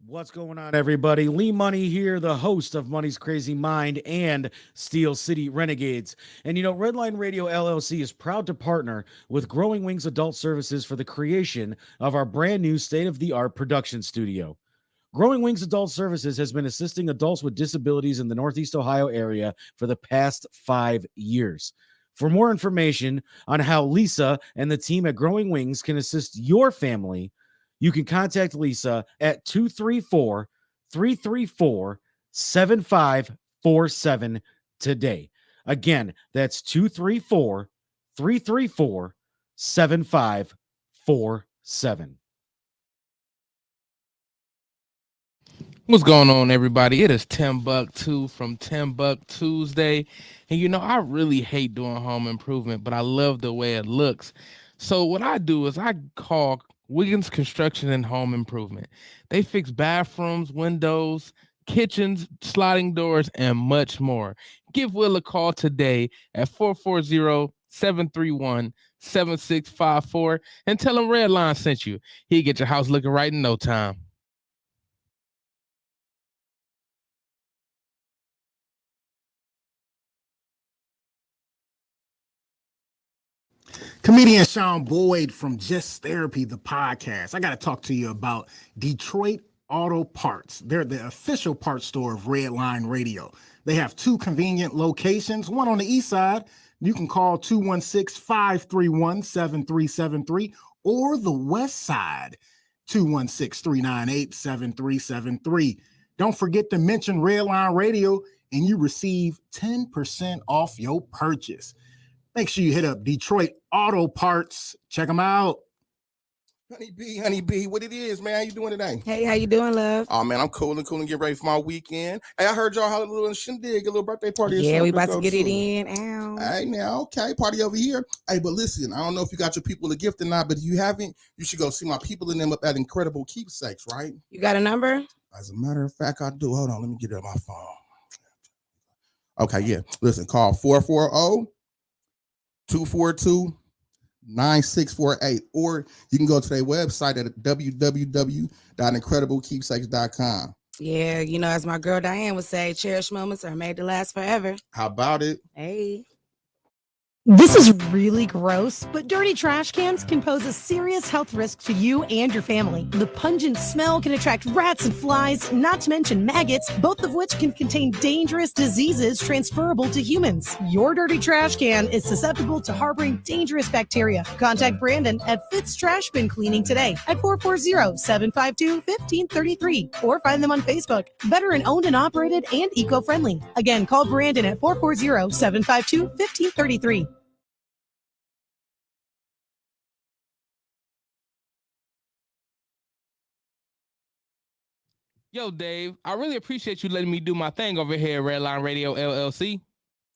What's going on, everybody? Lee Money here, the host of Money's Crazy Mind and Steel City Renegades. And Redline Radio LLC is proud to partner with Growing Wings Adult Services for the creation of our brand new state-of-the-art production studio. Growing Wings Adult Services has been assisting adults with disabilities in the Northeast Ohio area for the past 5 years. For more information on how Lisa and the team at Growing Wings can assist your family, you can contact Lisa at 234-334-7547 today. Again, that's 234-334-7547. What's going on, everybody? It is $10 from $10 Tuesday. And I really hate doing home improvement, but I love the way it looks. So what I do is I call Wiggins Construction and Home Improvement. They fix bathrooms, windows, kitchens, sliding doors, and much more. Give Will a call today at 440-731-7654 and tell him Redline sent you. He'll get your house looking right in no time. Comedian Sean Boyd from Just Therapy, the podcast. I got to talk to you about Detroit Auto Parts. They're the official parts store of Redline Radio. They have 2 convenient locations, one on the east side. You can call 216-531-7373, or the west side, 216-398-7373. Don't forget to mention Redline Radio, and you receive 10% off your purchase. Make sure you hit up Detroit Auto Parts. Check them out. Honeybee, what it is, man? How you doing today? Hey, how you doing, love? Oh, man, I'm cool and getting ready for my weekend. Hey, I heard y'all had a little shindig, a little birthday party. Yeah, we about to get it in. Ow. Hey, now, okay, party over here. Hey, but listen, I don't know if you got your people a gift or not, but if you haven't, you should go see my people and them up at Incredible Keepsakes, right? You got a number? As a matter of fact, I do. Hold on, let me get it on my phone. Okay, yeah. Listen, call 440-242-9648, or you can go to their website at www.incrediblekeepsakes.com. Yeah, as my girl Diane would say, cherished moments are made to last forever. How about it? Hey. This is really gross, but dirty trash cans can pose a serious health risk to you and your family. The pungent smell can attract rats and flies, not to mention maggots, both of which can contain dangerous diseases transferable to humans. Your dirty trash can is susceptible to harboring dangerous bacteria. Contact Brandon at Fitz Trash Bin Cleaning today at 440-752-1533, or find them on Facebook. Veteran owned and operated and eco-friendly. Again, call Brandon at 440-752-1533. Yo, Dave, I really appreciate you letting me do my thing over here at Redline Radio LLC.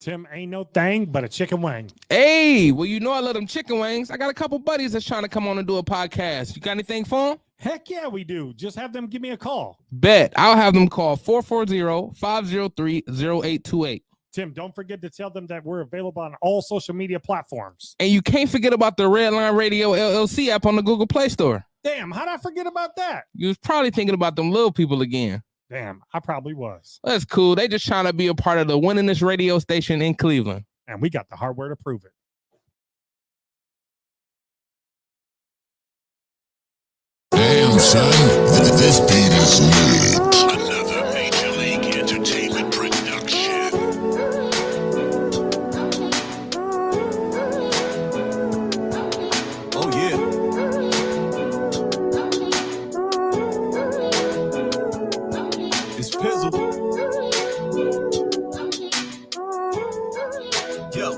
Tim, ain't no thing but a chicken wing. Hey, well, I love them chicken wings. I got a couple buddies that's trying to come on and do a podcast. You got anything for them? Heck yeah, we do. Just have them give me a call. Bet. I'll have them call 440-503-0828. Tim, don't forget to tell them that we're available on all social media platforms. And you can't forget about the Redline Radio LLC app on the Google Play Store. Damn, how'd I forget about that? You was probably thinking about them little people again. Damn, I probably was. That's cool. They just trying to be a part of the winningest radio station in Cleveland. And we got the hardware to prove it. Damn, son, this beat is lit. Another Major League Entertainment production. Oh, yeah. It's Pizzle. Yo,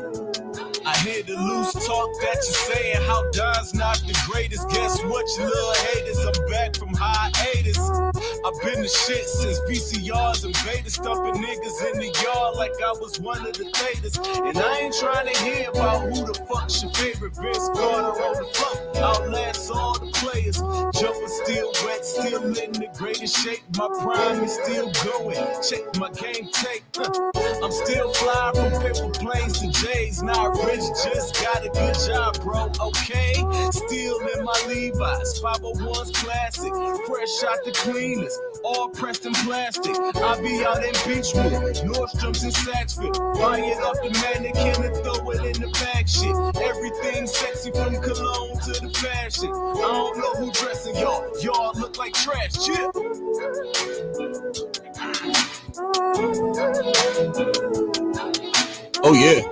I hear the loose talk that you're saying, how Don's not the greatest. Guess what, you little haters? I'm back from hiatus. I've been the shit since VCRs and beta, stumping niggas in the yard like I was one of the Thetas. And I ain't trying to hear about who the fuck's your favorite. Vince Carter on the floor, outlasts all the players. Jumping still wet, still in the greatest shape. My prime is still going. Check my game tape. I'm still fly from paper planes to J's. Not rich, just got a good job, bro. Okay, still in my Levi's, 501's classic, fresh out the cleaners. all pressed in plastic. I be out in Beachwood, Nordstrom's in Satchville. Buy it off the mannequin and throw it in the bag shit. Everything sexy from cologne to the fashion. I don't know who dressing y'all. Y'all look like trash. Chip. Oh yeah.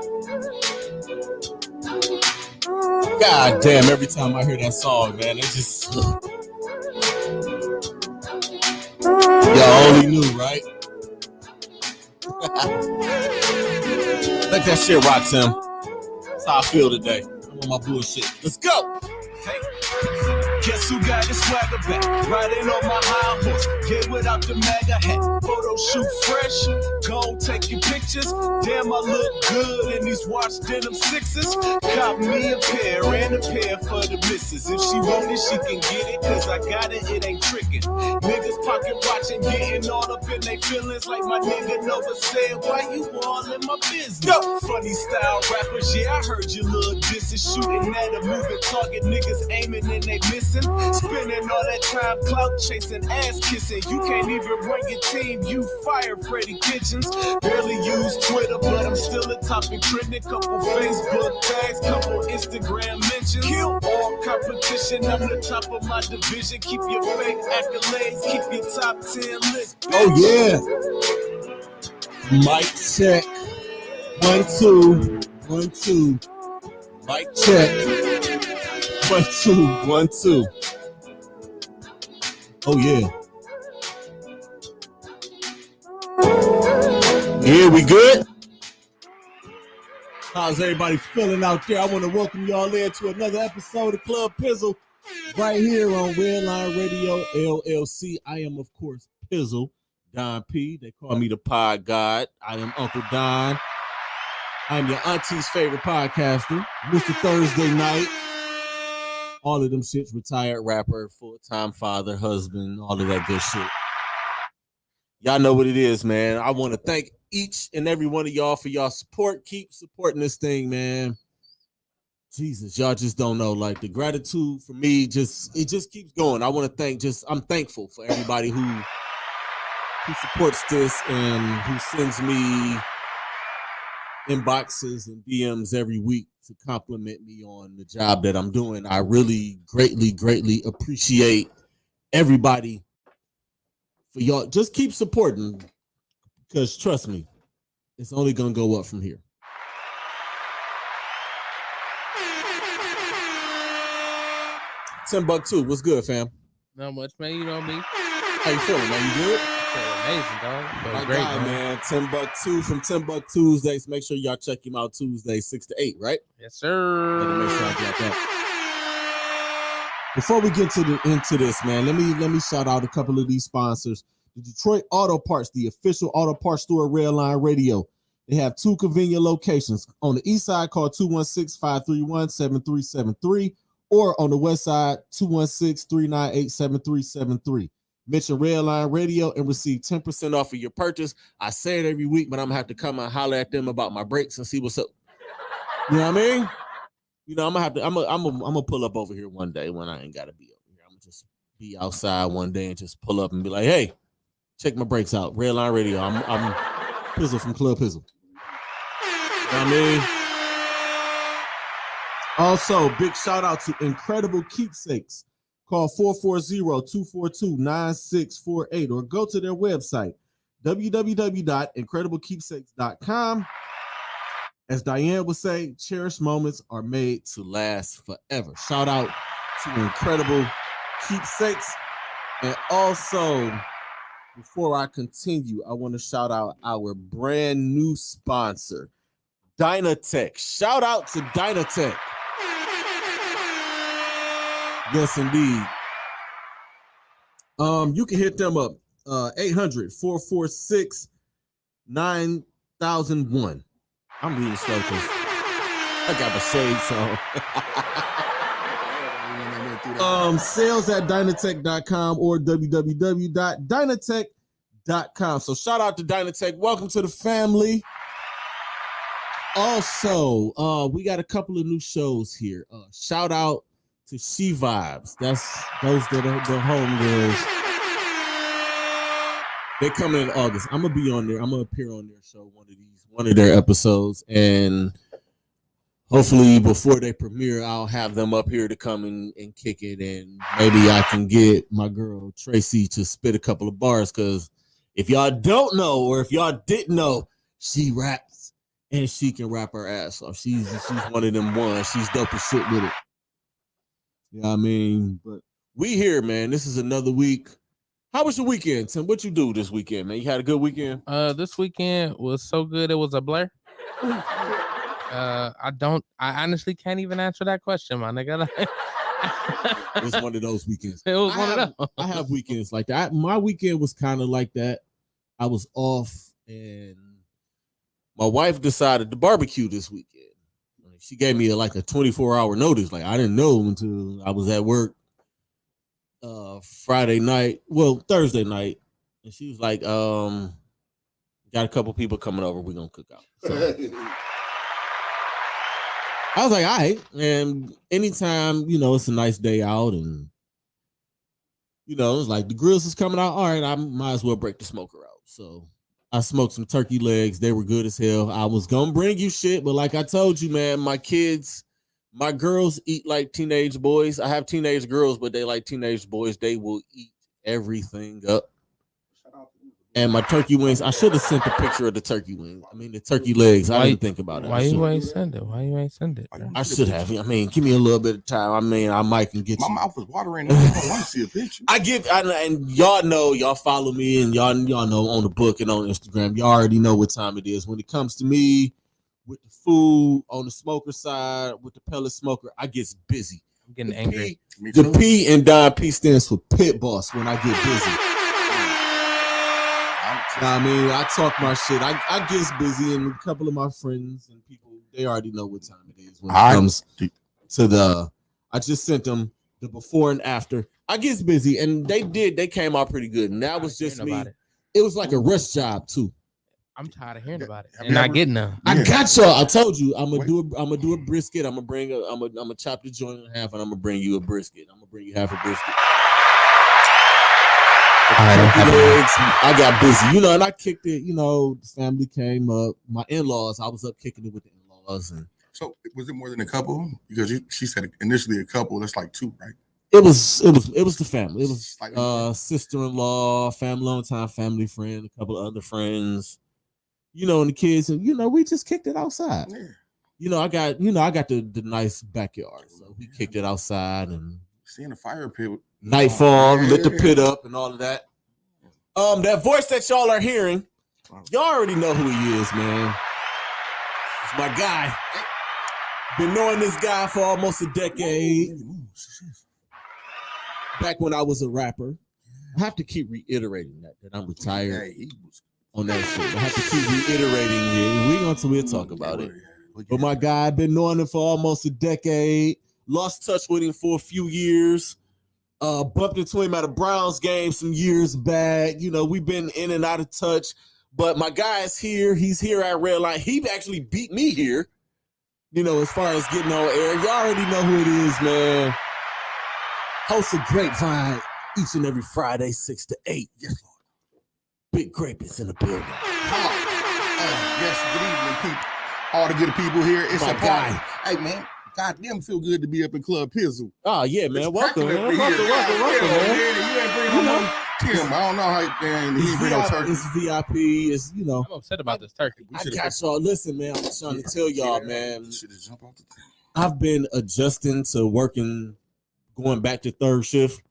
God damn, every time I hear that song, man, it's just y'all only knew, right? Let that shit rock, Tim. That's how I feel today. I'm on my bullshit. Let's go. Hey, guess who got his swagger back? Riding on my high horse, get without the MAGA hat. Photo shoot fresh, gon' take your pictures. Damn, I look good in these washed denim sixes. Cop me a pair and a pair for the missus. If she want it, she can get it, cause I got it, it ain't tricking. Niggas pocket watching, getting all up in they feelings. Like my nigga Nova said, why you all in my business? Yo. Funny style rappers, yeah, I heard you little disses. Shooting at a moving target, niggas aiming and they missing. Spending all that time clout chasing, ass kissing. You can't even run your team, you fire Freddie Kitchens. Barely use Twitter, but I'm still a topic trending. Couple Facebook tags, couple Instagram mentions. Kill all competition, I'm the top of my division. Keep your fake accolades, keep your top 10 list. Bitch. Oh yeah. Mic check. 1 2 1 2. Mic check. 1 2 1 2. Oh yeah. Yeah, we good? How's everybody feeling out there? I want to welcome y'all in to another episode of Club Pizzle right here on Redline Radio LLC. I am, of course, Pizzle, Don P. They call me the Pod God. I am Uncle Don. I'm your auntie's favorite podcaster, Mr. Thursday Night. All of them shits, retired rapper, full-time father, husband, all of that good shit. Y'all know what it is, man. I want to thank each and every one of y'all for y'all support. Keep supporting this thing, man. Jesus, y'all just don't know. Like, the gratitude for me, it just keeps going. I want to thank, I'm thankful for everybody who supports this and who sends me inboxes and DMs every week to compliment me on the job that I'm doing. I really greatly appreciate everybody for y'all. Just keep supporting, because trust me, it's only gonna go up from here. $10 what's good, fam? Not much, man. You know me. How you feeling, man? You good? Amazing, dog. My Great, guy, man. $10 from $10 Tuesdays. Make sure y'all check him out Tuesday 6 to 8, right? Yes, sir. Better make sure I got that. Before we get into this, man, let me shout out a couple of these sponsors. The Detroit Auto Parts, the official auto parts store of Redline Radio. They have 2 convenient locations. On the east side, call 216-531-7373, or on the west side, 216-398-7373. Mention Redline Radio and receive 10% off of your purchase. I say it every week, but I'm gonna have to come and holler at them about my brakes and see what's up. You know what I mean? You know, I'm gonna pull up over here one day when I ain't gotta be over here. I'm gonna just be outside one day and just pull up and be like, hey, check my brakes out. Redline Radio. I'm Pizzle from Club Pizzle. You know what I mean? Also, big shout out to Incredible Keepsakes. Call 440-242-9648 or go to their website, www.incrediblekeepsakes.com. As Diane would say, cherished moments are made to last forever. Shout out to Incredible Keepsakes. And also, before I continue, I want to shout out our brand new sponsor, Dynatech. Shout out to Dynatech. Yes, indeed. You can hit them up, 800-446-9001. I'm reading slow because I got the shades on. Sales at Dynatech.com or www.dynatech.com. So shout out to Dynatech. Welcome to the family. Also, we got a couple of new shows here. Shout out to She Vibes. That's those that are the homegirls. They coming in August. I'm gonna be on there. I'm gonna appear on their show one of their episodes, and hopefully before they premiere, I'll have them up here to come and kick it, and maybe I can get my girl Tracy to spit a couple of bars. Because if y'all don't know, or if y'all didn't know, she raps and she can rap her ass off. She's one of them ones. She's dope as shit with it. You know what I mean? But we here, man. This is another week. How was your weekend, Tim? What you do this weekend, man? You had a good weekend? This weekend was so good it was a blur. I honestly can't even answer that question, my nigga. It was one of those weekends. It was one of those. I have weekends like that. My weekend was kind of like that. I was off, and my wife decided to barbecue this weekend. She gave me a 24-hour notice. Like, I didn't know until I was at work Thursday night, and she was like, got a couple people coming over, we're gonna cook out. So I was like, all right. And anytime, it's a nice day out, and it's like the grills is coming out, all right, I might as well break the smoker out. So I smoked some turkey legs. They were good as hell. I was gonna bring you shit, but like I told you, man, my girls eat like teenage boys. I have teenage girls, but they like teenage boys. They will eat everything up. And my turkey wings, I should have sent a picture of the turkey wings. I mean, the turkey legs. I didn't think about it. Why you ain't send it? I should have. I mean, give me a little bit of time. I mean, I might can get My you. mouth was watering. I don't want to see a picture. And y'all know, y'all follow me, and y'all know on the book and on Instagram. Y'all already know what time it is. When it comes to me, with the food, on the smoker side, with the pellet smoker, I get busy. I'm getting angry. The P in Don P stands for pit boss when I get busy. I mean, I talk my shit. I get busy, and a couple of my friends and people, they already know what time it is when it comes to I just sent them the before and after. I get busy, and they came out pretty good, and that was just me. It was like a rush job too. I'm tired of hearing about it and not getting none. I got y'all. I told you I'm gonna do a brisket. I'm gonna chop the joint in half, and I'm gonna bring you a brisket. I'm gonna bring you half a brisket. I got busy, and I kicked it. The family came up. My in-laws, I was up kicking it with the in-laws. And so, was it more than a couple? Because she said initially a couple. That's like two, right? It was the family. It was like sister-in-law, family, long time family friend, a couple of other friends. And the kids, and we just kicked it outside. Yeah. I got the nice backyard, so we kicked it outside and seeing the fire pit. Nightfall, lit the pit up and all of that. That voice that y'all are hearing, y'all already know who he is, man. It's my guy. Been knowing this guy for almost a decade. Back when I was a rapper. I have to keep reiterating that I'm retired on that shit. I have to keep reiterating it. We'll talk about it. But my guy, I've been knowing him for almost a decade. Lost touch with him for a few years. Bumped into him at a Browns game some years back. We've been in and out of touch. But my guy is here. He's here at Red Line. He actually beat me here, as far as getting on air. Y'all already know who it is, man. Host of Grapevine each and every Friday, 6 to 8. Yes, Lord. Big Grape is in the building. Yes, good evening, people. All the good people here. It's my a guy. Hey, man. Goddamn, feel good to be up in Club Pizzle. Oh, yeah, man. Welcome, man. Welcome, man. You ain't bring no Tim, I don't know how, man. He bring no turkey. It's VIP. It's, I'm upset about this turkey. I got y'all. Listen, man. I'm trying to tell y'all, man. I've been adjusting to working, going back to third shift.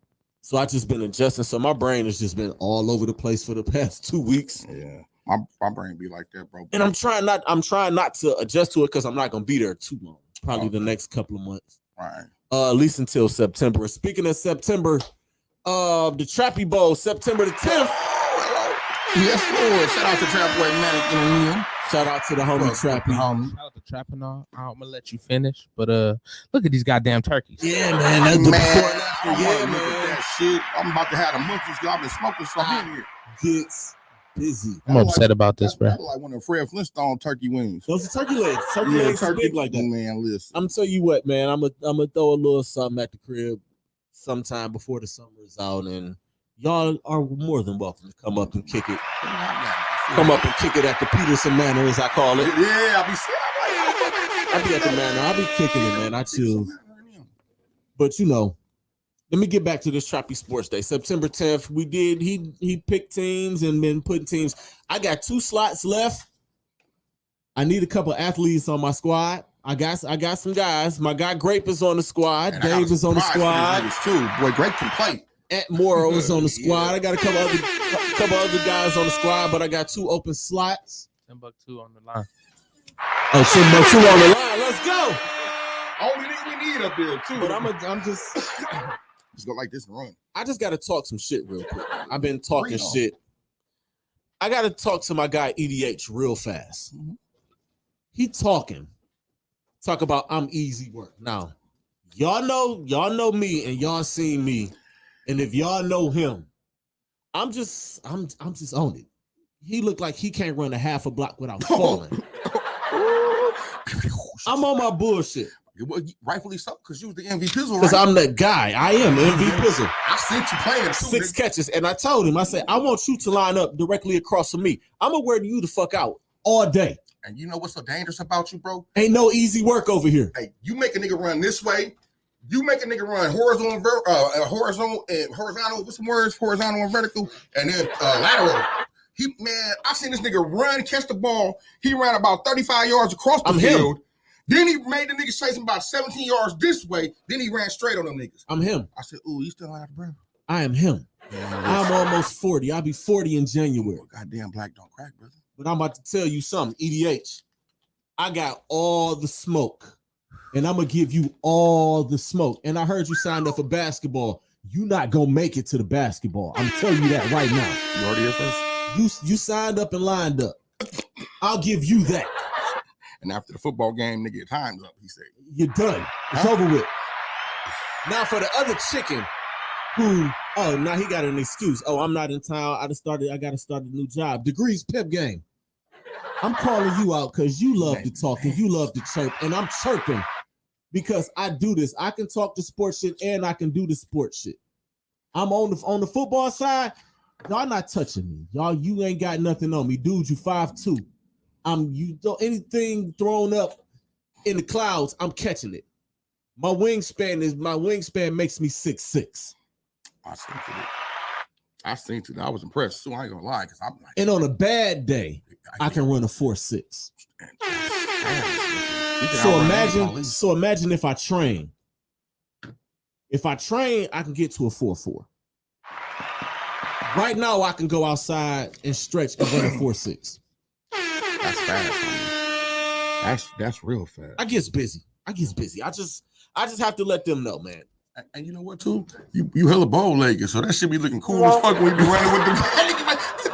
So I just been adjusting. So my brain has just been all over the place for the past 2 weeks. Yeah. My brain be like that, bro. And I'm trying not to adjust to it because I'm not gonna be there too long. Probably the next couple of months. Right. At least until September. Speaking of September, the Trappy Bowl, September the 10th. Yes, Lord. Shout out to Trap Boy Manic in the Shout out to the homie Trappy. Shout out to Trapping. I'm gonna let you finish, but look at these goddamn turkeys. Yeah, man. That's the before and after. Yeah, man. That shit. I'm about to have the monkeys. I've been smoking something in here. Gets busy. I'm upset about this, bro. Like one of Fred Flintstone turkey wings. Those are turkey legs. Turkey legs are big like that. Man, listen. I'm tell you what, man. I'm gonna throw a little something at the crib sometime before the summer is out, and y'all are more than welcome to come up and kick it. Come up and kick it at the Peterson Manor, as I call it. Yeah, I be at the Manor. I be kicking it, man. I chill. But you know, let me get back to this Trappy Sports Day. September 10th, he picked teams and been putting teams. I got 2 slots left. I need a couple athletes on my squad. I got some guys. My guy Grape is on the squad. And Dave is on the squad. Too. Boy, Grape can play. Ant Morrow is on the squad. I got a couple other guys on the squad, but I got 2 open slots. $10 on the line. Oh, $10 on the line. Let's go. Only thing we need up there too. But I'm just go like this and run. I just got to talk some shit real quick. I've been talking shit. I got to talk to my guy EDH real fast. Mm-hmm. He talk about I'm easy work. Now, y'all know me and y'all seen me, and if y'all know him, I'm just on it. He looked like he can't run a half a block without falling. I'm on my bullshit. Rightfully so, because you was the MVP Pizzle, right? Because I'm that guy. I am MVP Pizzle. I seen you playing too. 6 catches, and I told him, I said, I want you to line up directly across from me. I'm gonna wear you the fuck out all day. And you know what's so dangerous about you, bro? Ain't no easy work over here. Hey, you make a nigga run this way. You make a nigga run horizontal, what's some words? Horizontal and vertical, and then lateral. I seen this nigga run, catch the ball. He ran about 35 yards across the field. Him. Then he made the niggas chase him about 17 yards this way. Then he ran straight on them niggas. I'm him. I said, ooh, you still out of breath. I am him. I'm almost 40. I'll be 40 in January. Goddamn black don't crack, brother. But I'm about to tell you something, EDH. I got all the smoke, and I'm going to give you all the smoke. And I heard you signed up for basketball. You not going to make it to the basketball. I'm telling you that right now. You already here first? You signed up and lined up. I'll give you that. And after the football game, nigga, time's up, he said. You're done. It's over with. Now for the other chicken who, now he got an excuse. Oh, I'm not in town. I got to start a new job. Degrees Pep Game. I'm calling you out because you love to talk and you love to chirp. And I'm chirping because I do this. I can talk the sports shit and I can do the sports shit. I'm on the football side. Y'all not touching me. Y'all, you ain't got nothing on me. Dude, you 5'2". You don't anything thrown up in the clouds, I'm catching it. My wingspan makes me 6'6". I seen it. I was impressed. So I ain't gonna lie, because I'm like, and on a bad day, I can run a 4'6". So imagine if I train. If I train, I can get to a 4'4". Right now, I can go outside and stretch and run a 4'6". That's fast. That's real fast. I get busy. I just have to let them know, man. And you know what, too? You hella bow-legged, so that should be looking cool as fuck when you be running with the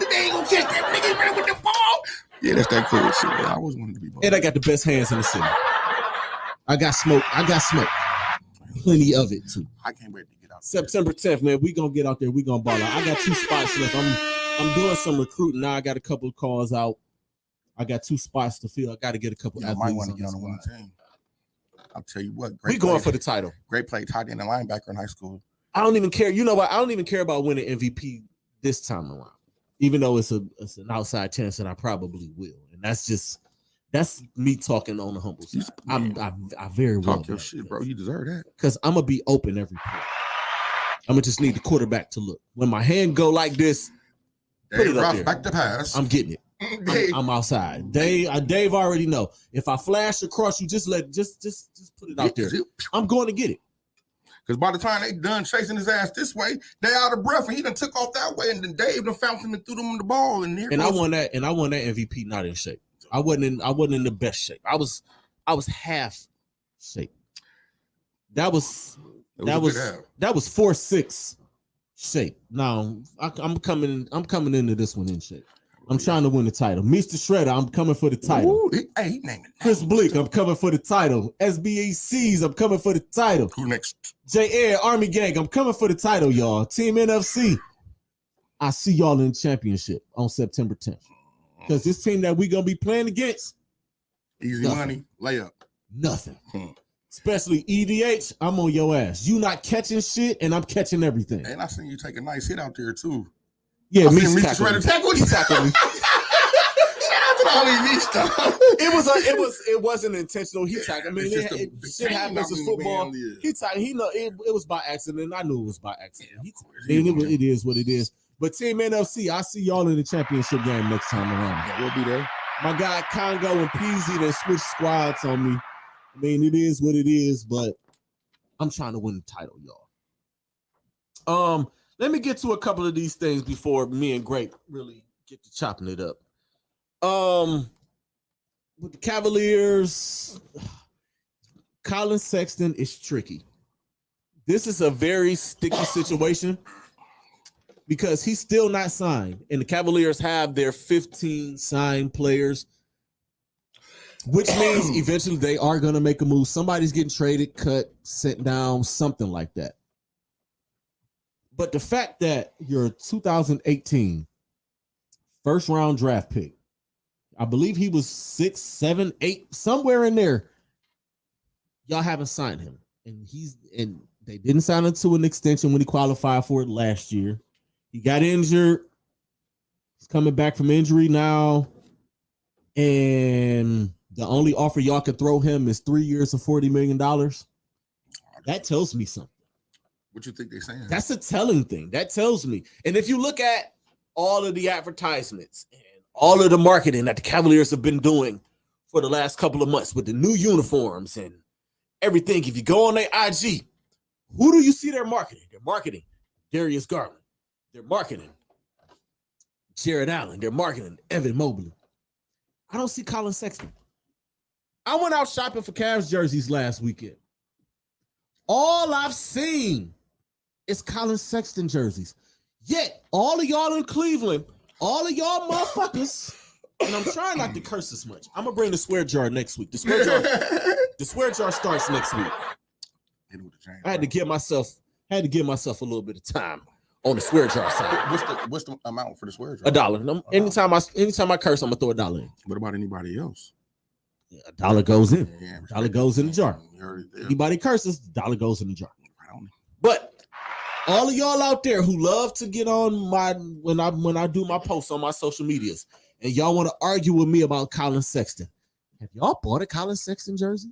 they ain't gonna catch that nigga running with the ball. Yeah, that's that cool shit. Man. I always wanted to be bow. And I got the best hands in the city. I got smoke. Plenty of it, too. I can't wait to get out. September 10th, man. We gonna get out there. We gonna ball out. I got 2 spots left. I'm doing some recruiting now. I got a couple of calls out. I got 2 spots to fill. I got to get a couple. I might want to get on the winning team. I'll tell you what. We going for the title. Grape played tight end and linebacker in high school. I don't even care. You know what? I don't even care about winning MVP this time around, even though it's an outside chance that I probably will. And that's me talking on the humble side. I very well talk your shit, bro. You deserve that. Because I'm gonna be open every play. I'm gonna just need the quarterback to look. When my hand go like this, put it up there. Back to pass. I'm getting it. I'm outside. Dave already know. If I flash across you, just put it out there. I'm going to get it. Because by the time they done chasing his ass this way, they out of breath, and he done took off that way, and then Dave done found him and threw them the ball. And I won that MVP not in shape. I wasn't in the best shape. I was half shape. That was 4'6" shape. Now I'm coming into this one in shape. I'm trying to win the title. Mr. Shredder, I'm coming for the title. Ooh, he named it. Chris Bleak, I'm coming for the title. SBACs, I'm coming for the title. Who next? J.Air, Army Gang, I'm coming for the title, y'all. Team NFC. I see y'all in the championship on September 10th. Because this team that we're going to be playing against. Easy money, layup. Nothing. Especially EDH, I'm on your ass. You not catching shit, and I'm catching everything. And I seen you take a nice hit out there too. Yeah, I me seen tackled me. tackle. He tackled me. Shout out to all these stuff. It wasn't intentional. He tackled me. Shit happens in football. He tackled. He know it was by accident. I knew it was by accident. It is what it is. But Team NFC, I see y'all in the championship game next time around. Yeah, we'll be there. My guy Congo and Peasy, they switched squads on me. I mean, it is what it is, but I'm trying to win the title, y'all. Let me get to a couple of these things before me and Grape really get to chopping it up. With the Cavaliers, Colin Sexton is tricky. This is a very sticky situation because he's still not signed, and the Cavaliers have their 15 signed players, which means eventually they are going to make a move. Somebody's getting traded, cut, sent down, something like that. But the fact that your 2018 first round draft pick, I believe he was 6, 7, 8, somewhere in there, y'all haven't signed him. And they didn't sign him to an extension when he qualified for it last year. He got injured. He's coming back from injury now. And the only offer y'all could throw him is 3 years of $40 million. That tells me something. What you think they're saying? That's a telling thing. That tells me. And if you look at all of the advertisements and all of the marketing that the Cavaliers have been doing for the last couple of months with the new uniforms and everything, if you go on their IG, who do you see they're marketing? They're marketing Darius Garland. They're marketing Jared Allen. They're marketing Evan Mobley. I don't see Colin Sexton. I went out shopping for Cavs jerseys last weekend. All I've seen is Colin Sexton jerseys. Yet, all of y'all in Cleveland, all of y'all motherfuckers, and I'm trying not to curse this much. I'm gonna bring the swear jar next week. The swear jar starts next week. I had to give myself a little bit of time on the swear jar side. What's the amount for the swear jar? $1. Anytime I curse, I'm gonna throw $1 in. What about anybody else? Yeah, $1 goes in. Yeah, $1 goes in the jar. Anybody curses, $1 goes in the jar. But all of y'all out there who love to get on my when I do my posts on my social medias, and y'all want to argue with me about Colin Sexton, have y'all bought a Colin Sexton jersey?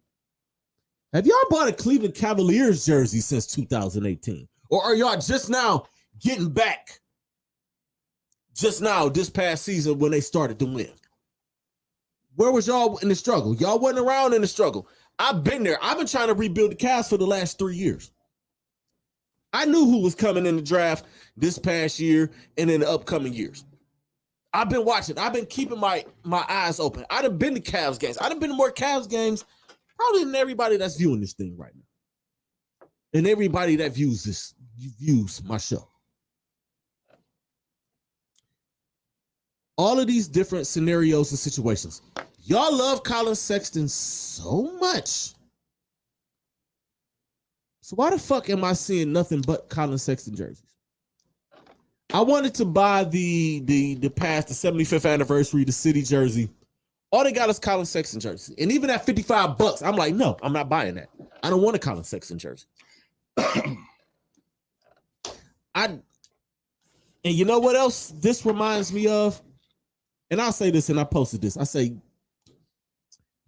Have y'all bought a Cleveland Cavaliers jersey since 2018? Or are y'all just now getting back? Just now, this past season when they started to win? Where was y'all in the struggle? Y'all wasn't around in the struggle. I've been there. I've been trying to rebuild the Cavs for the last 3 years. I knew who was coming in the draft this past year and in the upcoming years. I've been watching. I've been keeping my eyes open. I've done been to Cavs games. I've been to more Cavs games probably than everybody that's viewing this thing right now. And everybody that views my show. All of these different scenarios and situations. Y'all love Colin Sexton so much. So why the fuck am I seeing nothing but Colin Sexton jerseys? I wanted to buy the 75th anniversary, the city jersey. All they got is Colin Sexton jersey. And even at $55, I'm like, no, I'm not buying that. I don't want a Colin Sexton jersey. And you know what else this reminds me of? And I'll say this, and I posted this. I say,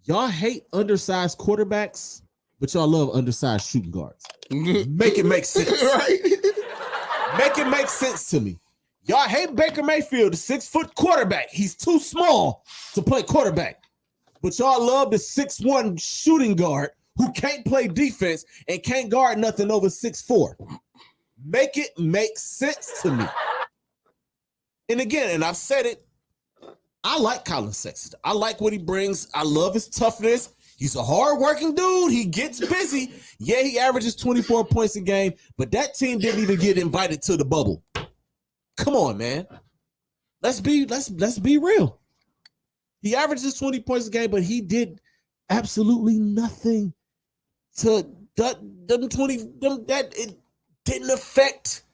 y'all hate undersized quarterbacks, but y'all love undersized shooting guards. Make it make sense. Right? Make it make sense to me. Y'all hate Baker Mayfield, the 6-foot quarterback. He's too small to play quarterback. But y'all love the 6'1" shooting guard who can't play defense and can't guard nothing over 6'4". Make it make sense to me. And again, and I've said it, I like Colin Sexton. I like what he brings. I love his toughness. He's a hard-working dude. He gets busy. Yeah, he averages 24 points a game, but that team didn't even get invited to the bubble. Come on, man. Let's be real. He averages 20 points a game, but he did absolutely nothing to that it didn't affect.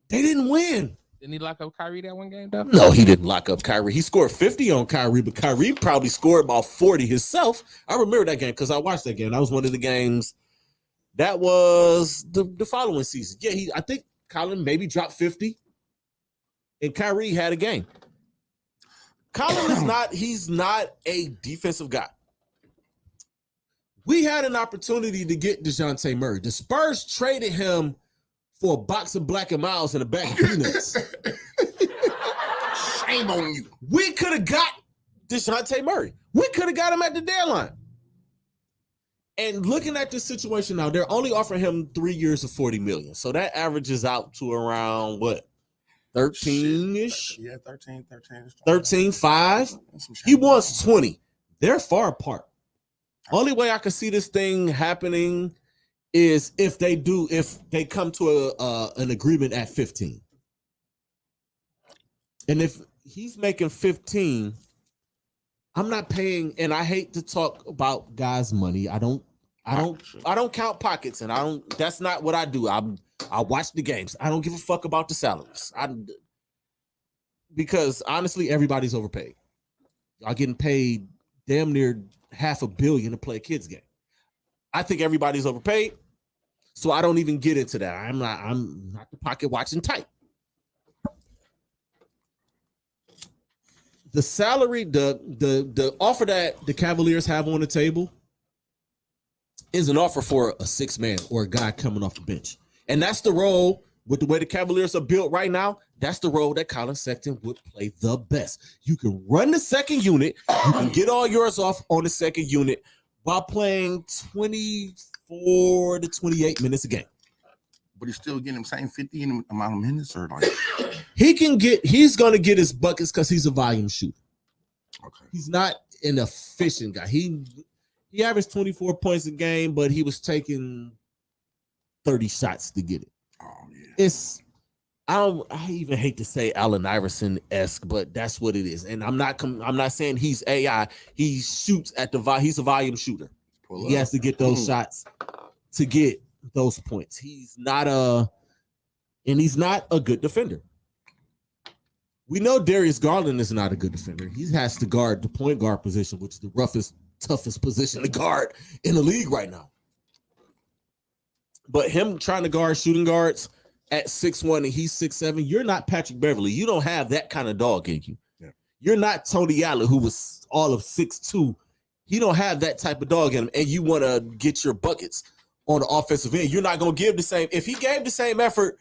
They didn't win. Didn't he lock up Kyrie that one game, though? No, he didn't lock up Kyrie. He scored 50 on Kyrie, but Kyrie probably scored about 40 himself. I remember that game because I watched that game. That was one of the games. That was the following season. Yeah, I think Colin maybe dropped 50, and Kyrie had a game. Colin he's not a defensive guy. We had an opportunity to get DeJounte Murray. The Spurs traded him for a box of Black and Miles and a bag of peanuts. Shame on you. We could have got DeJounte Murray. We could have got him at the deadline. And looking at this situation now, they're only offering him 3 years of $40 million. So that averages out to around what? 13-ish? Yeah, 13. 13.5. He wants 20. They're far apart. Only way I can see this thing happening is if they come to an agreement at 15. And if he's making 15, I'm not paying, and I hate to talk about guys' money. I don't count pockets, and that's not what I do. I watch the games. I don't give a fuck about the salaries. Because honestly, everybody's overpaid. Y'all getting paid damn near $500 million to play a kids game. I think everybody's overpaid, so I don't even get into that. I'm not the pocket watching type. The salary, the offer that the Cavaliers have on the table is an offer for a 6-man or a guy coming off the bench. And that's the role, with the way the Cavaliers are built right now, that's the role that Colin Sexton would play the best. You can run the second unit. You can get all yours off on the second unit while playing 24 to 28 minutes a game. But he's still getting the same 50 amount of minutes, or like he's gonna get his buckets because he's a volume shooter. Okay. He's not an efficient guy. He averaged 24 points a game, but he was taking 30 shots to get it. Oh yeah. I even hate to say Allen Iverson-esque, but that's what it is. And I'm not saying he's AI. He shoots at he's a volume shooter. He has to get those shots to get those points. He's not a good defender. We know Darius Garland is not a good defender. He has to guard the point guard position, which is the roughest, toughest position to guard in the league right now. But him trying to guard shooting guards at 6'1" and he's 6'7", you're not Patrick Beverly. You don't have that kind of dog in you. Yeah. You're not Tony Allen, who was all of 6'2". He don't have that type of dog in him, and you want to get your buckets on the offensive end. You're not going to give the same. If he gave the same effort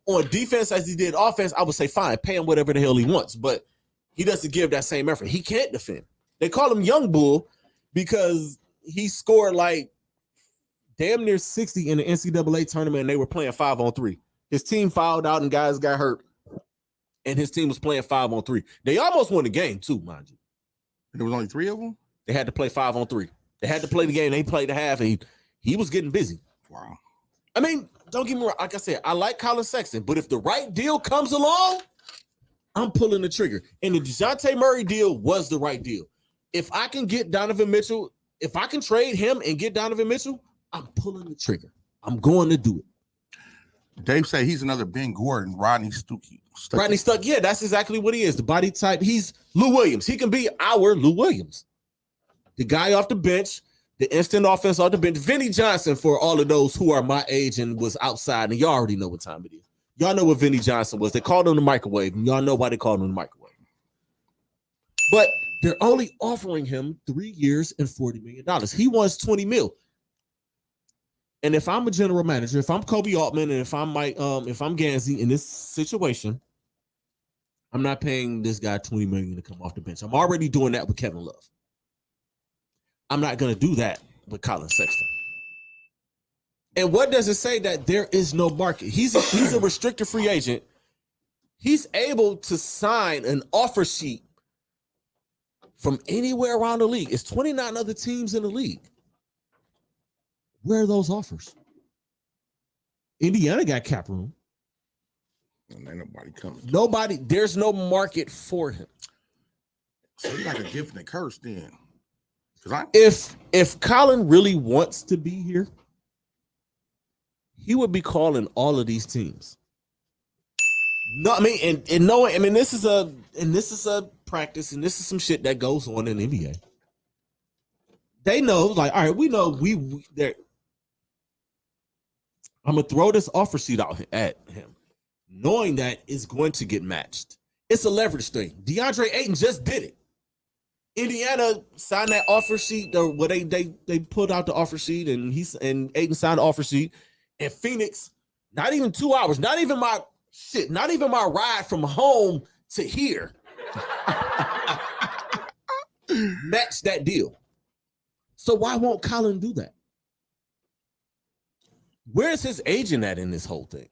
on defense as he did offense, I would say fine, pay him whatever the hell he wants. But he doesn't give that same effort. He can't defend. They call him Young Bull because he scored like damn near 60 in the NCAA tournament, and they were playing 5-on-3. His team fouled out and guys got hurt, and his team was playing 5-on-3. They almost won the game too, mind you. There was only 3 of them? They had to play 5-on-3. They had to play the game. They played the half, and he was getting busy. Wow. I mean, don't get me wrong. Like I said, I like Colin Sexton, but if the right deal comes along, I'm pulling the trigger. And the DeJounte Murray deal was the right deal. If I can get Donovan Mitchell, if I can trade him and get Donovan Mitchell, I'm pulling the trigger. I'm going to do it. Dave said he's another Ben Gordon, Rodney Stuckey. Rodney Stuck, yeah, that's exactly what he is. The body type. He's Lou Williams. He can be our Lou Williams. The guy off the bench, the instant offense off the bench. Vinny Johnson, for all of those who are my age and was outside, and y'all already know what time it is. Y'all know what Vinny Johnson was. They called him the microwave, and y'all know why they called him the microwave. But they're only offering him 3 years and $40 million. He wants $20 million. And if I'm a general manager, if I'm Kobe Altman, and if I'm Gansey in this situation, I'm not paying this guy $20 million to come off the bench. I'm already doing that with Kevin Love. I'm not going to do that with Colin Sexton. And what does it say that there is no market? He's a restricted free agent. He's able to sign an offer sheet from anywhere around the league. It's 29 other teams in the league. Where are those offers? Indiana got cap room. And ain't nobody coming. Nobody. There's no market for him. So he's like a gift and a curse then. If Colin really wants to be here, he would be calling all of these teams. No, I mean, and knowing, I mean, this is a practice, and this is some shit that goes on in the NBA. They know, like, all right, we know there. I'm gonna throw this offer sheet out at him, knowing that it's going to get matched. It's a leverage thing. DeAndre Ayton just did it. Indiana signed that offer sheet, or what they put out the offer sheet, and Ayton signed the offer sheet. And Phoenix, not even 2 hours, not even my ride from home to here, matched that deal. So why won't Colin do that? Where's his agent at in this whole thing?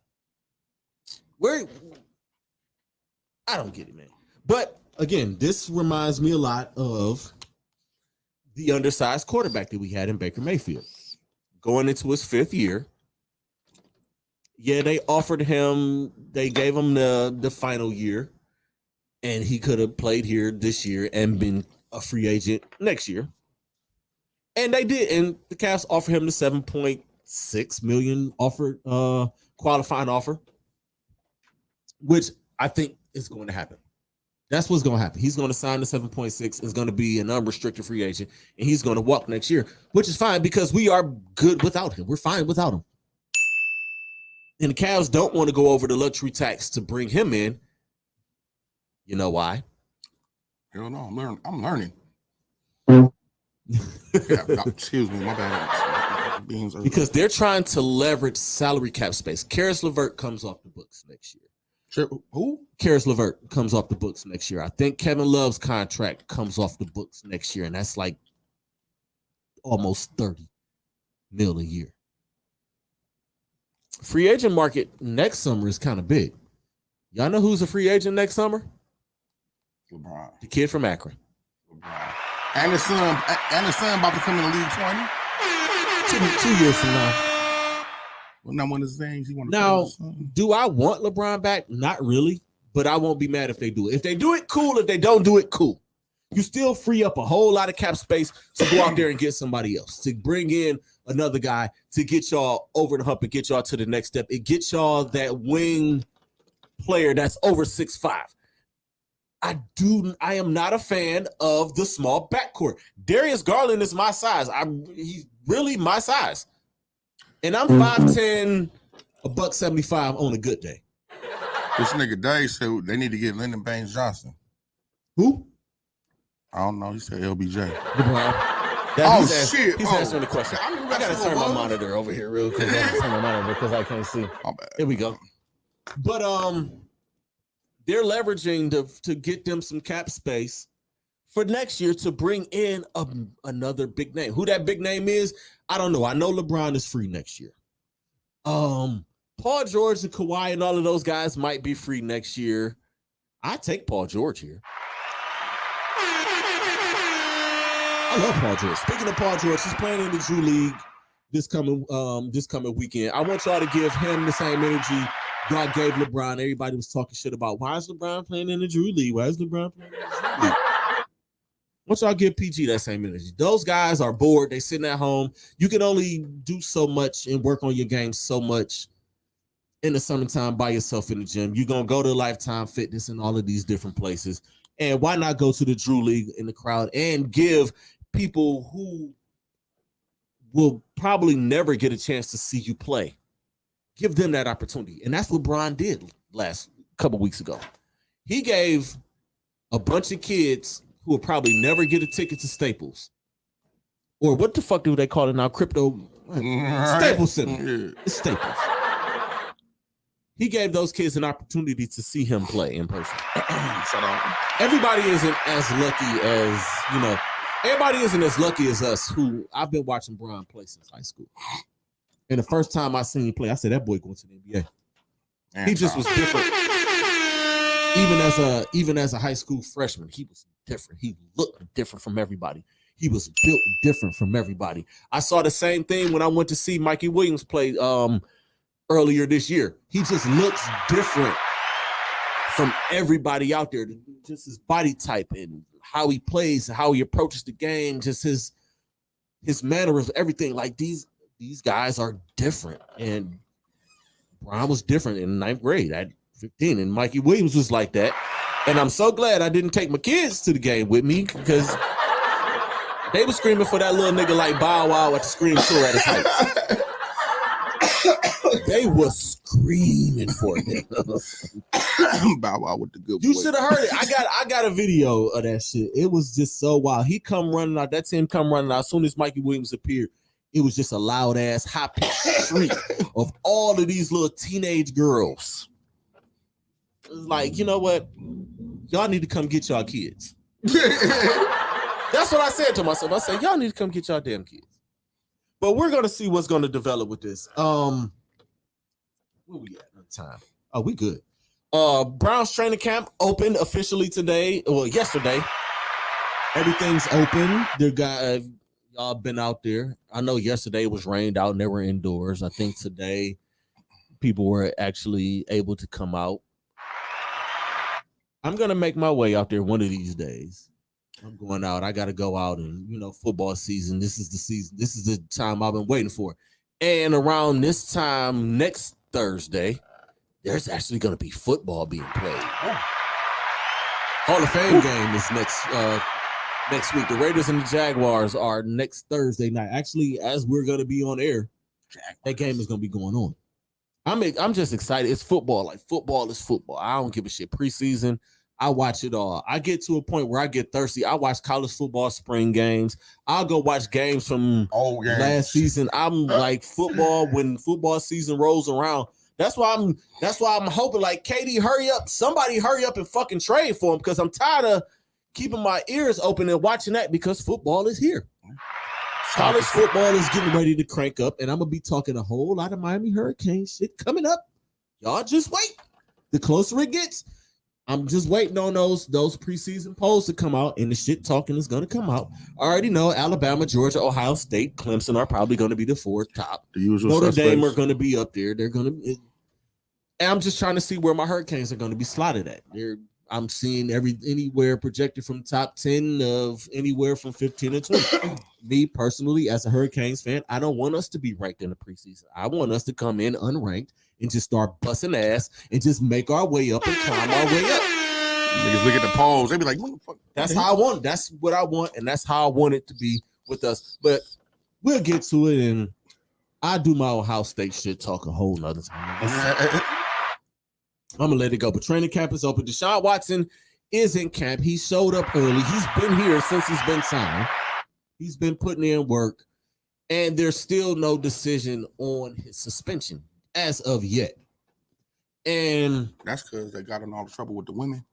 I don't get it, man. But again, this reminds me a lot of the undersized quarterback that we had in Baker Mayfield. Going into his 5th year. Yeah, they gave him the final year, and he could have played here this year and been a free agent next year. And they did, and the Cavs offered him the $7.6 million qualifying offer, which I think is going to happen. That's what's going to happen. He's going to sign the 7.6. Is going to be an unrestricted free agent, and he's going to walk next year, which is fine because we are good without him. We're fine without him. And the Cavs don't want to go over the luxury tax to bring him in. You know why? Hell no, I'm learning. Excuse me, my bad. Because they're trying to leverage salary cap space. Karis LeVert comes off the books next year. Who? Karis LeVert comes off the books next year. I think Kevin Love's contract comes off the books next year, and that's like almost $30 million a year. Free agent market next summer is kind of big. Y'all know who's a free agent next summer? LeBron. The kid from Akron. LeBron. And his son about to come in the league 20. 2 years from now. Well, now one of the things he want to now, do I want LeBron back? Not really, but I won't be mad if they do it. If they do it, cool. If they don't do it, cool. You still free up a whole lot of cap space to go out there and get somebody else, to bring in another guy to get y'all over the hump and get y'all to the next step. It gets y'all that wing player that's over 6'5". I am not a fan of the small backcourt. Darius Garland is my size. He's really my size. And I'm 5'10", $175 on a good day. This nigga Dave said they need to get Lyndon Baines Johnson. Who? I don't know. He said LBJ. Shit. He's answering the question. I got to turn my monitor over here real quick. I got to turn my monitor because I can't see. Here we go. But they're leveraging to get them some cap space for next year to bring in another big name. Who that big name is, I don't know. I know LeBron is free next year. Paul George and Kawhi and all of those guys might be free next year. I take Paul George here. I love Paul George. Speaking of Paul George, he's playing in the Drew League this coming weekend. I want y'all to give him the same energy y'all gave LeBron. Everybody was talking shit about why is LeBron playing in the Drew League? Why is LeBron playing in the Drew League? I want y'all to give PG that same energy. Those guys are bored. They sitting at home. You can only do so much and work on your game so much in the summertime by yourself in the gym. You're going to go to Lifetime Fitness and all of these different places. And why not go to the Drew League in the crowd and give people who will probably never get a chance to see you play, give them that opportunity. And that's what LeBron did last couple weeks ago. He gave a bunch of kids who will probably never get a ticket to Staples, or what the fuck do they call it now? Crypto Staples Center. Yeah. It's Staples. He gave those kids an opportunity to see him play in person. Everybody isn't as lucky as, everybody isn't as lucky as us, who I've been watching Bron play since high school. And the first time I seen him play, I said, that boy going to the NBA. He just was different. Even as a high school freshman, he was different. He looked different from everybody. He was built different from everybody. I saw the same thing when I went to see Mikey Williams play earlier this year. He just looks different from everybody out there. Just his body type and how he plays and how he approaches the game, just his mannerisms, everything. Like these guys are different. And Bron was different in ninth grade. At 15. And Mikey Williams was like that. And I'm so glad I didn't take my kids to the game with me because they were screaming for that little nigga like Bow Wow at the Scream Tour at his height. They were screaming for him. Bow Wow with the good. You boy. should have heard it. I got a video of that shit. It was just so wild. He come running out. That team come running out. As soon as Mikey Williams appeared, it was just a loud ass high pitched shriek of all of these little teenage girls. It was like, you know what? Y'all need to come get y'all kids. That's what I said to myself. I said, y'all need to come get y'all damn kids. But we're gonna see what's gonna develop with this. Where we at on time? Oh, we good. Browns training camp opened officially today. Well, yesterday. Everything's open. Y'all been out there. I know yesterday it was rained out and they were indoors. I think today people were actually able to come out. I'm gonna make my way out there one of these days. I'm going out. I got to go out and, football season. This is the season. This is the time I've been waiting for. And around this time next Thursday, there's actually going to be football being played. Hall of Fame game is next week. The Raiders and the Jaguars are next Thursday night. Actually, as we're going to be on air, that game is going to be going on. I'm just excited. It's football. Like, football is football. I don't give a shit. Preseason, I watch it all. I get to a point where I get thirsty. I watch college football spring games. I'll go watch games from last season. I'm like, football, when football season rolls around. That's why I'm hoping, like, KD, hurry up. Somebody hurry up and fucking trade for him, because I'm tired of keeping my ears open and watching that, because football is here. College football is getting ready to crank up, and I'm gonna be talking a whole lot of Miami Hurricane shit coming up. Y'all just wait. The closer it gets, I'm just waiting on those preseason polls to come out, and the shit talking is going to come out. I already know Alabama, Georgia, Ohio State, Clemson are probably going to be the four top. The usual Notre suspects. Dame are going to be up there. They're going to be. And I'm just trying to see where my Hurricanes are going to be slotted at. I'm seeing anywhere projected from top 10 of anywhere from 15 to 20. Me personally, as a Hurricanes fan, I don't want us to be ranked in the preseason. I want us to come in unranked and just start busting ass and just make our way up and climb our way up. Niggas look at the polls, they be like, what the fuck? That's how I want it. That's what I want, and that's how I want it to be with us. But we'll get to it, and I do my Ohio State shit talk a whole nother time. I'm gonna let it go. But training camp is open. Deshaun Watson is in camp. He showed up early. He's been here since he's been signed. He's been putting in work, and there's still no decision on his suspension as of yet. And that's because they got in all the trouble with the women.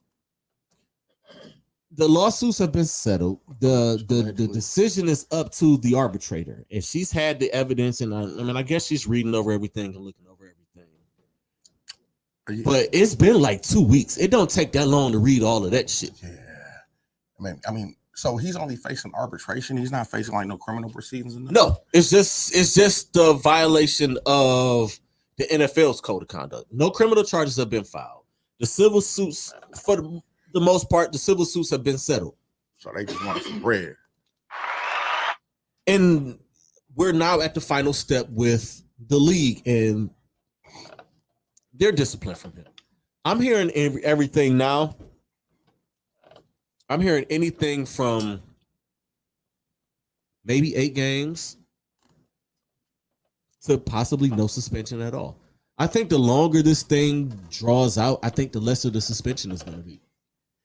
The lawsuits have been settled. The decision is up to the arbitrator, and she's had the evidence. And I guess she's reading over everything and looking over everything. But it's been like 2 weeks. It don't take that long to read all of that shit. Yeah, I mean, so he's only facing arbitration. He's not facing like no criminal proceedings. No, it's just the violation of the NFL's code of conduct. No criminal charges have been filed. The civil suits, for the most part, the civil suits have been settled. So they just want some bread. And we're now at the final step with the league and their discipline from him. I'm hearing everything now. I'm hearing anything from maybe 8 games to possibly no suspension at all. I think the longer this thing draws out, I think the lesser the suspension is going to be.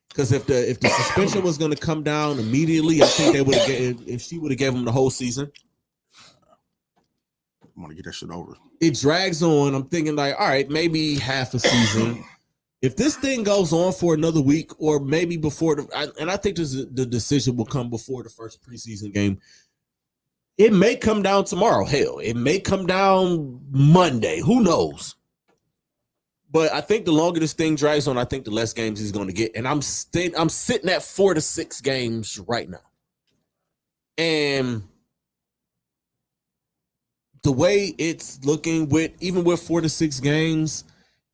Because if the suspension was going to come down immediately, I think they would have if she would have gave him the whole season. I want to get that shit over. It drags on. I'm thinking like, all right, maybe half a season. If this thing goes on for another week, or maybe before I think the decision will come before the first preseason game. It may come down tomorrow. Hell, it may come down Monday. Who knows? But I think the longer this thing drags on, I think the less games he's going to get. And I'm sitting at 4 to 6 games right now. And the way it's looking even with 4 to 6 games,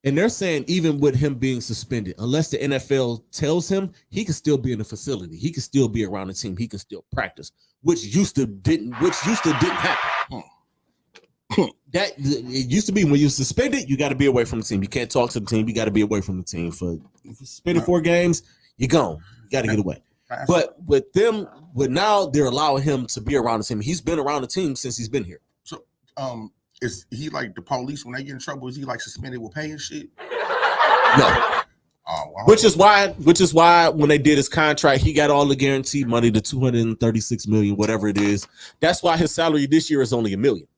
and they're saying even with him being suspended, unless the NFL tells him, he can still be in the facility. He can still be around the team. He can still practice, which used to didn't happen. That it used to be when you're suspended, you got to be away from the team. You can't talk to the team. You got to be away from the team. For if you're suspended 4 games, you're gone. You got to get away. But with now they're allowing him to be around the team. He's been around the team since he's been here. So, is he like the police when they get in trouble? Is he like suspended with pay and shit? No. Wow. Which is why when they did his contract, he got all the guaranteed money, the $236 million, whatever it is. That's why his salary this year is only $1 million.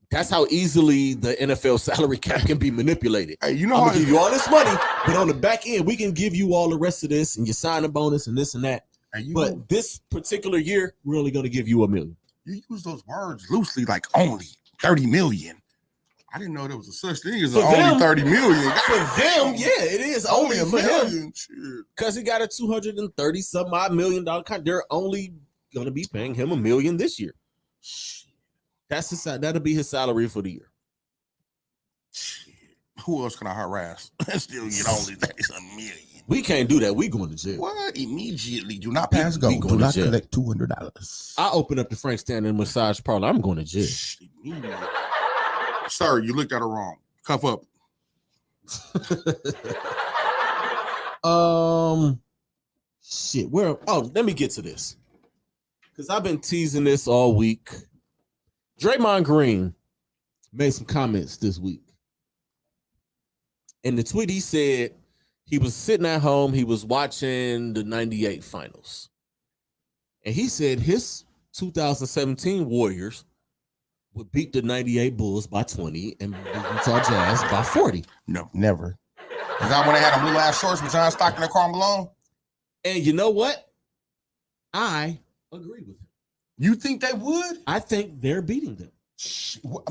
That's how easily the NFL salary cap can be manipulated. Hey, you know, I'm gonna give you all this money, but on the back end, we can give you all the rest of this and your signing bonus and this and that. But this particular year, we're only gonna give you $1 million. You use those words loosely, like only 30 million. I didn't know there was a such thing as only 30 million. For them, yeah, it is only $1 for million. him. Because he got a $230-some-odd million contract. They're only gonna be paying him $1 million this year. That's his. That'll be his salary for the year. Who else can I harass and still get only $1 million? We can't do that. We going to jail. What? Immediately. Do not pass go. We Do going not to jail. collect $200. I open up the Frank Stanton massage parlor. I'm going to jail. Sir, you looked at her wrong. Cuff up. Shit. Where? Oh, let me get to this because I've been teasing this all week. Draymond Green made some comments this week. In the tweet, he said he was sitting at home. He was watching the 98 finals. And he said his 2017 Warriors would beat the 98 Bulls by 20 and the Utah Jazz by 40. No, never. Is that when they had the blue ass shorts with John Stockton and Karl Malone? And you know what? I agree with him. You think they would? I think they're beating them.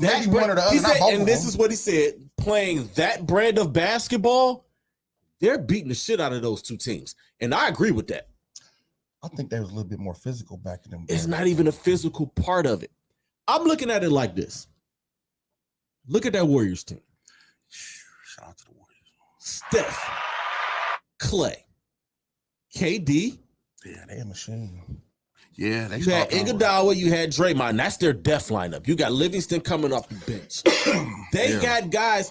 Maybe one or the other. Said, and this is what he said: playing that brand of basketball, they're beating the shit out of those two teams. And I agree with that. I think they was a little bit more physical back in them days. It's not even a physical part of it. I'm looking at it like this. Look at that Warriors team. Shout out to the Warriors. Steph, Clay, KD. Yeah, they a machine. Yeah, they you had Iguodala, you had Draymond. That's their death lineup. You got Livingston coming off the bench. They got guys.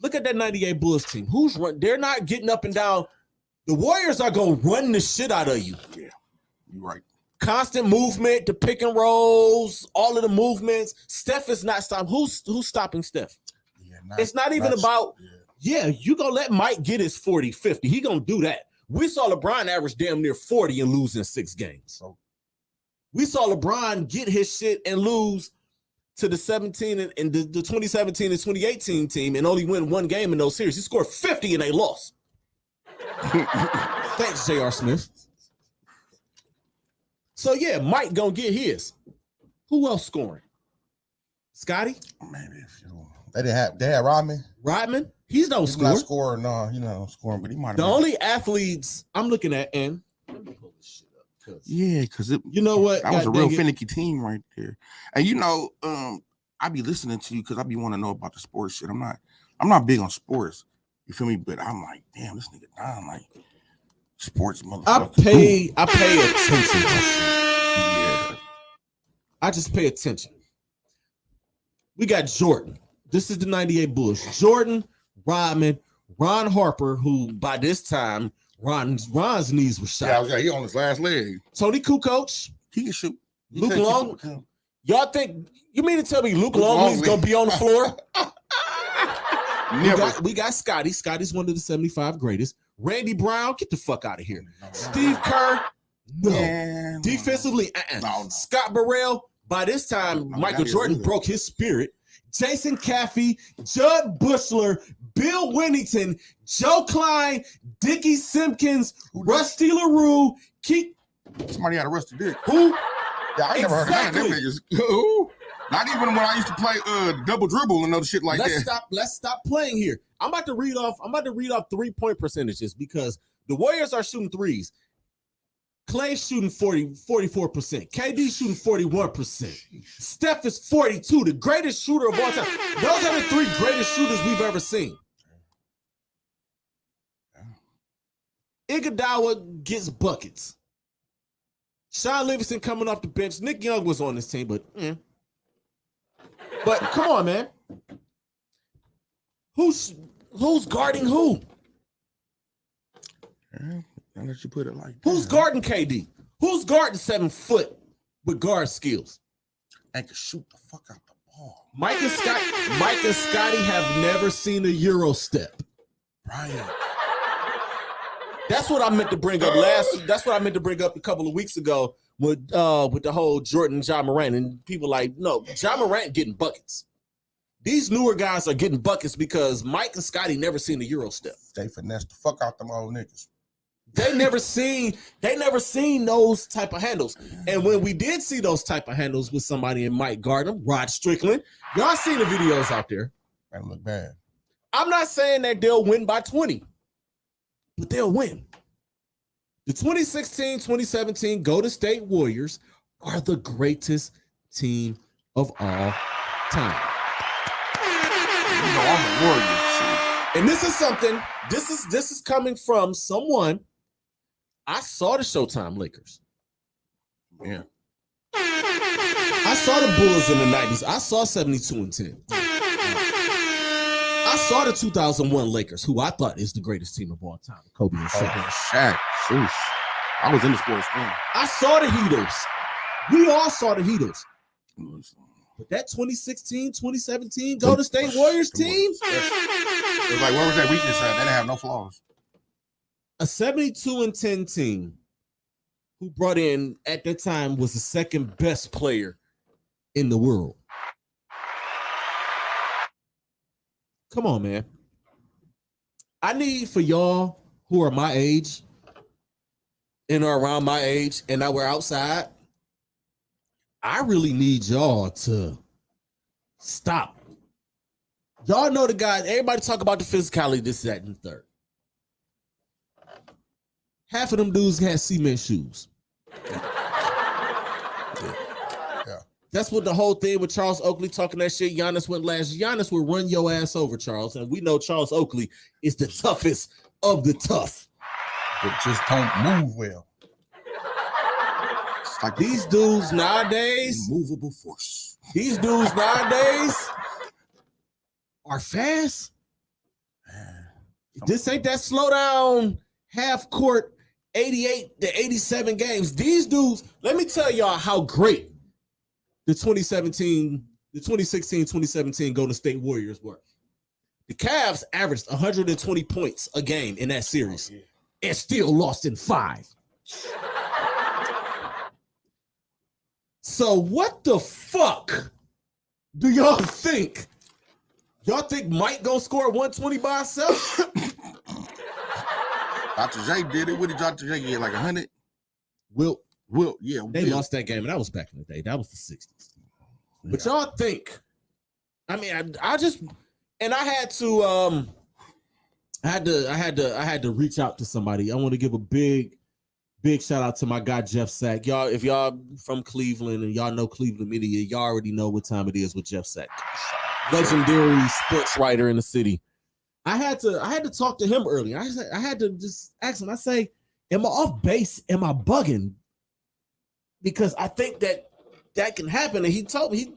Look at that 98 Bulls team. Who's run? They're not getting up and down. The Warriors are gonna run the shit out of you. Yeah, you're right. Constant movement, the pick and rolls, all of the movements. Steph is not stopping. Who's stopping Steph? Yeah, it's not even about. Yeah, you gonna let Mike get his 40, 50. He gonna do that. We saw LeBron average damn near 40 and lose in 6 games. So we saw LeBron get his shit and lose to the 17 and the 2017 and 2018 team and only win 1 game in those series. He scored 50 and they lost. Thanks, J.R. Smith. So yeah, Mike gonna get his. Who else scoring? Scotty? Maybe they had Rodman. Rodman? He's no scorer. Not scoring, no, scoring, but he might have. The only athletes I'm looking at, and let me pull this shit up. Yeah, because you know what? That was a real finicky team right there. And you know, I be listening to you because I be want to know about the sports shit. I'm not big on sports. You feel me? But I'm like, damn, this nigga down like sports motherfucker. I pay attention. Yeah. I just pay attention. We got Jordan. This is the 98 Bulls. Jordan, Rodman, Ron Harper, who by this time Ron's knees were shot. Yeah, he on his last leg. Tony Kukoc. He can shoot. Luke Long. Y'all think you mean to tell me Luke Longley's gonna be on the floor? Never. We got Scotty. Scotty's one of the 75 greatest. Randy Brown, get the fuck out of here. Steve Kerr, no. Yeah, defensively, no. Scott Burrell. By this time, Michael Jordan broke his spirit. Jason Caffey, Judd Bushler, Bill Winnington, Joe Klein, Dickie Simpkins, Rusty LaRue, Somebody had a rusty dick. Who? Yeah, I never heard of none of them niggas. Who? Not even when I used to play double dribble and other shit like that. Let's stop playing here. I'm about to read off 3-point percentages because the Warriors are shooting threes. Clay's shooting 44%. KD shooting 41%. Steph is 42, the greatest shooter of all time. Those are the 3 greatest shooters we've ever seen. Iguodala gets buckets. Sean Livingston coming off the bench. Nick Young was on this team, but But come on, man. Who's guarding who? I'll let you put it like that. Who's guarding KD? Who's guarding 7 foot with guard skills? And can shoot the fuck out the ball. Mike and Scotty have never seen a Euro step. Brian. That's what I meant to bring up That's what I meant to bring up a couple of weeks ago with the whole Jordan and Ja Morant, and people like, no, Ja Morant getting buckets. These newer guys are getting buckets because Mike and Scotty never seen a Euro step. They finessed the fuck out them old niggas. They never seen those type of handles. And when we did see those type of handles with somebody in Mike Gardner, Rod Strickland, y'all seen the videos out there. That look bad. I'm not saying that they'll win by 20, but they'll win. The 2016-2017 Golden State Warriors are the greatest team of all time. You know, I'm a Warrior. Shit. And this is something, this is coming from someone. I saw the Showtime Lakers. Yeah. I saw the Bulls in the 90s. I saw 72-10. I saw the 2001 Lakers, who I thought is the greatest team of all time. Kobe and Shaq. Sheesh. I was in the sports thing. I saw the Heatles. We all saw the Heatles. But that 2016-2017 Golden State Warriors team? It was like, what was that weakness at? They didn't have no flaws. A 72-10 team who brought in, at that time, was the second best player in the world. Come on, man. I need for y'all who are my age and are around my age and that we're outside, I really need y'all to stop. Y'all know the guys, everybody talk about the physicality, this, that, and the third. Half of them dudes had cement shoes. Yeah. That's what the whole thing with Charles Oakley talking that shit. Giannis went last. Giannis will run your ass over, Charles. And we know Charles Oakley is the toughest of the tough. But just don't move well. It's like these dudes nowadays, immovable force. These dudes nowadays are fast. This ain't that slow down half court 88 to 87 games. These dudes, let me tell y'all how great the 2016-2017 Golden State Warriors were. The Cavs averaged 120 points a game in that series and still lost in 5. So what the fuck do y'all think? Y'all think Mike gonna score 120 by himself? Dr. J did it. What did Dr. J get? Like 100? Will, yeah. They lost that game, and that was back in the day. That was the 60s. But y'all think, I mean, I just, and I had to reach out to somebody. I want to give a big shout out to my guy Jeff Sack. Y'all, if y'all from Cleveland and y'all know Cleveland media, y'all already know what time it is with Jeff Sack, legendary sports writer in the city. I had to talk to him earlier. I had to just ask him. I say, am I off base? Am I bugging? Because I think that can happen. And he told me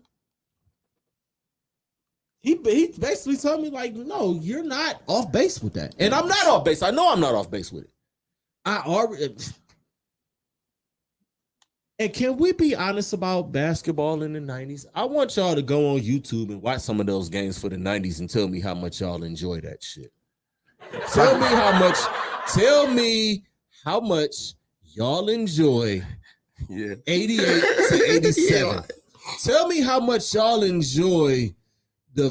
he basically told me like, no, you're not off base with that. And I'm not off base. I know I'm not off base with it. I already. And can we be honest about basketball in the 90s? I want y'all to go on YouTube and watch some of those games for the 90s and tell me how much y'all enjoy that shit. Tell me how much y'all enjoy 88 to 87. Tell me how much y'all enjoy the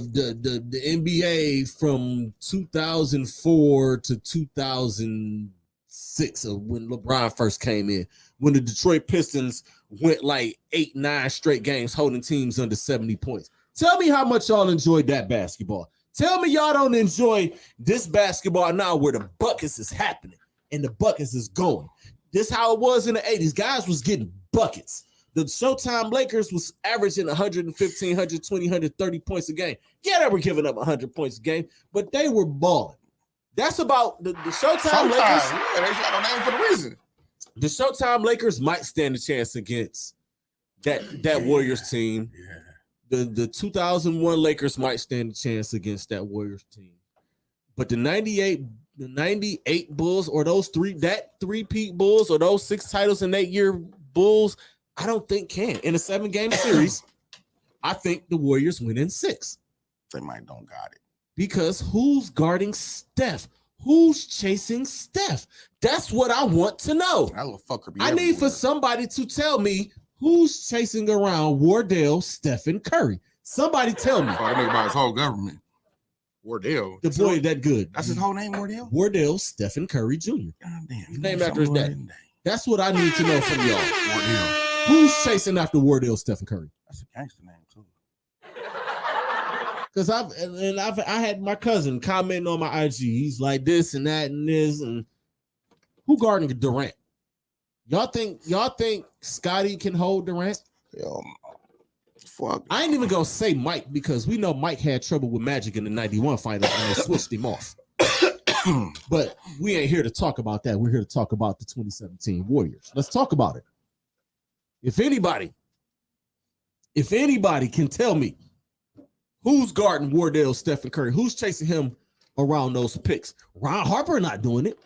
NBA from 2004 to 2006 when LeBron first came in. When the Detroit Pistons went like 8-9 straight games holding teams under 70 points. Tell me how much y'all enjoyed that basketball. Tell me y'all don't enjoy this basketball now where the buckets is happening and the buckets is going. This how it was in the 80s. Guys was getting buckets. The Showtime Lakers was averaging 115, 120, 130 points a game. Yeah, they were giving up 100 points a game, but they were balling. That's about the Showtime Lakers. Yeah, they shot on name for the reason. The Showtime Lakers might stand a chance against that Warriors team. Yeah. The 2001 Lakers might stand a chance against that Warriors team, but the 98 Bulls or those three-peat Bulls or those 6 titles in 8-year Bulls, I don't think can. In a 7-game series, I think the Warriors win in 6. They might don't got it. Because who's guarding Steph? Who's chasing Steph? That's what I want to know. That little fucker be I need for everywhere. somebody to tell me who's chasing around Wardell, Stephen Curry. Somebody tell me. Oh, that nigga by his whole government. Wardell. The boy that good. That's his whole name, Wardell? Wardell Stephen Curry Jr. God damn. He's named after his dad. That's what I need to know from y'all. Wardell. Who's chasing after Wardell, Stephen Curry? That's a gangster name, too. Because I had my cousin commenting on my IG. He's like this and that and this and who guarding Durant? Y'all think Scotty can hold Durant? Hell no. Fuck. I ain't even gonna say Mike because we know Mike had trouble with Magic in the 91 finals and they switched him off. But we ain't here to talk about that. We're here to talk about the 2017 Warriors. Let's talk about it. If anybody can tell me who's guarding Wardell, Stephen Curry, who's chasing him around those picks? Ron Harper not doing it.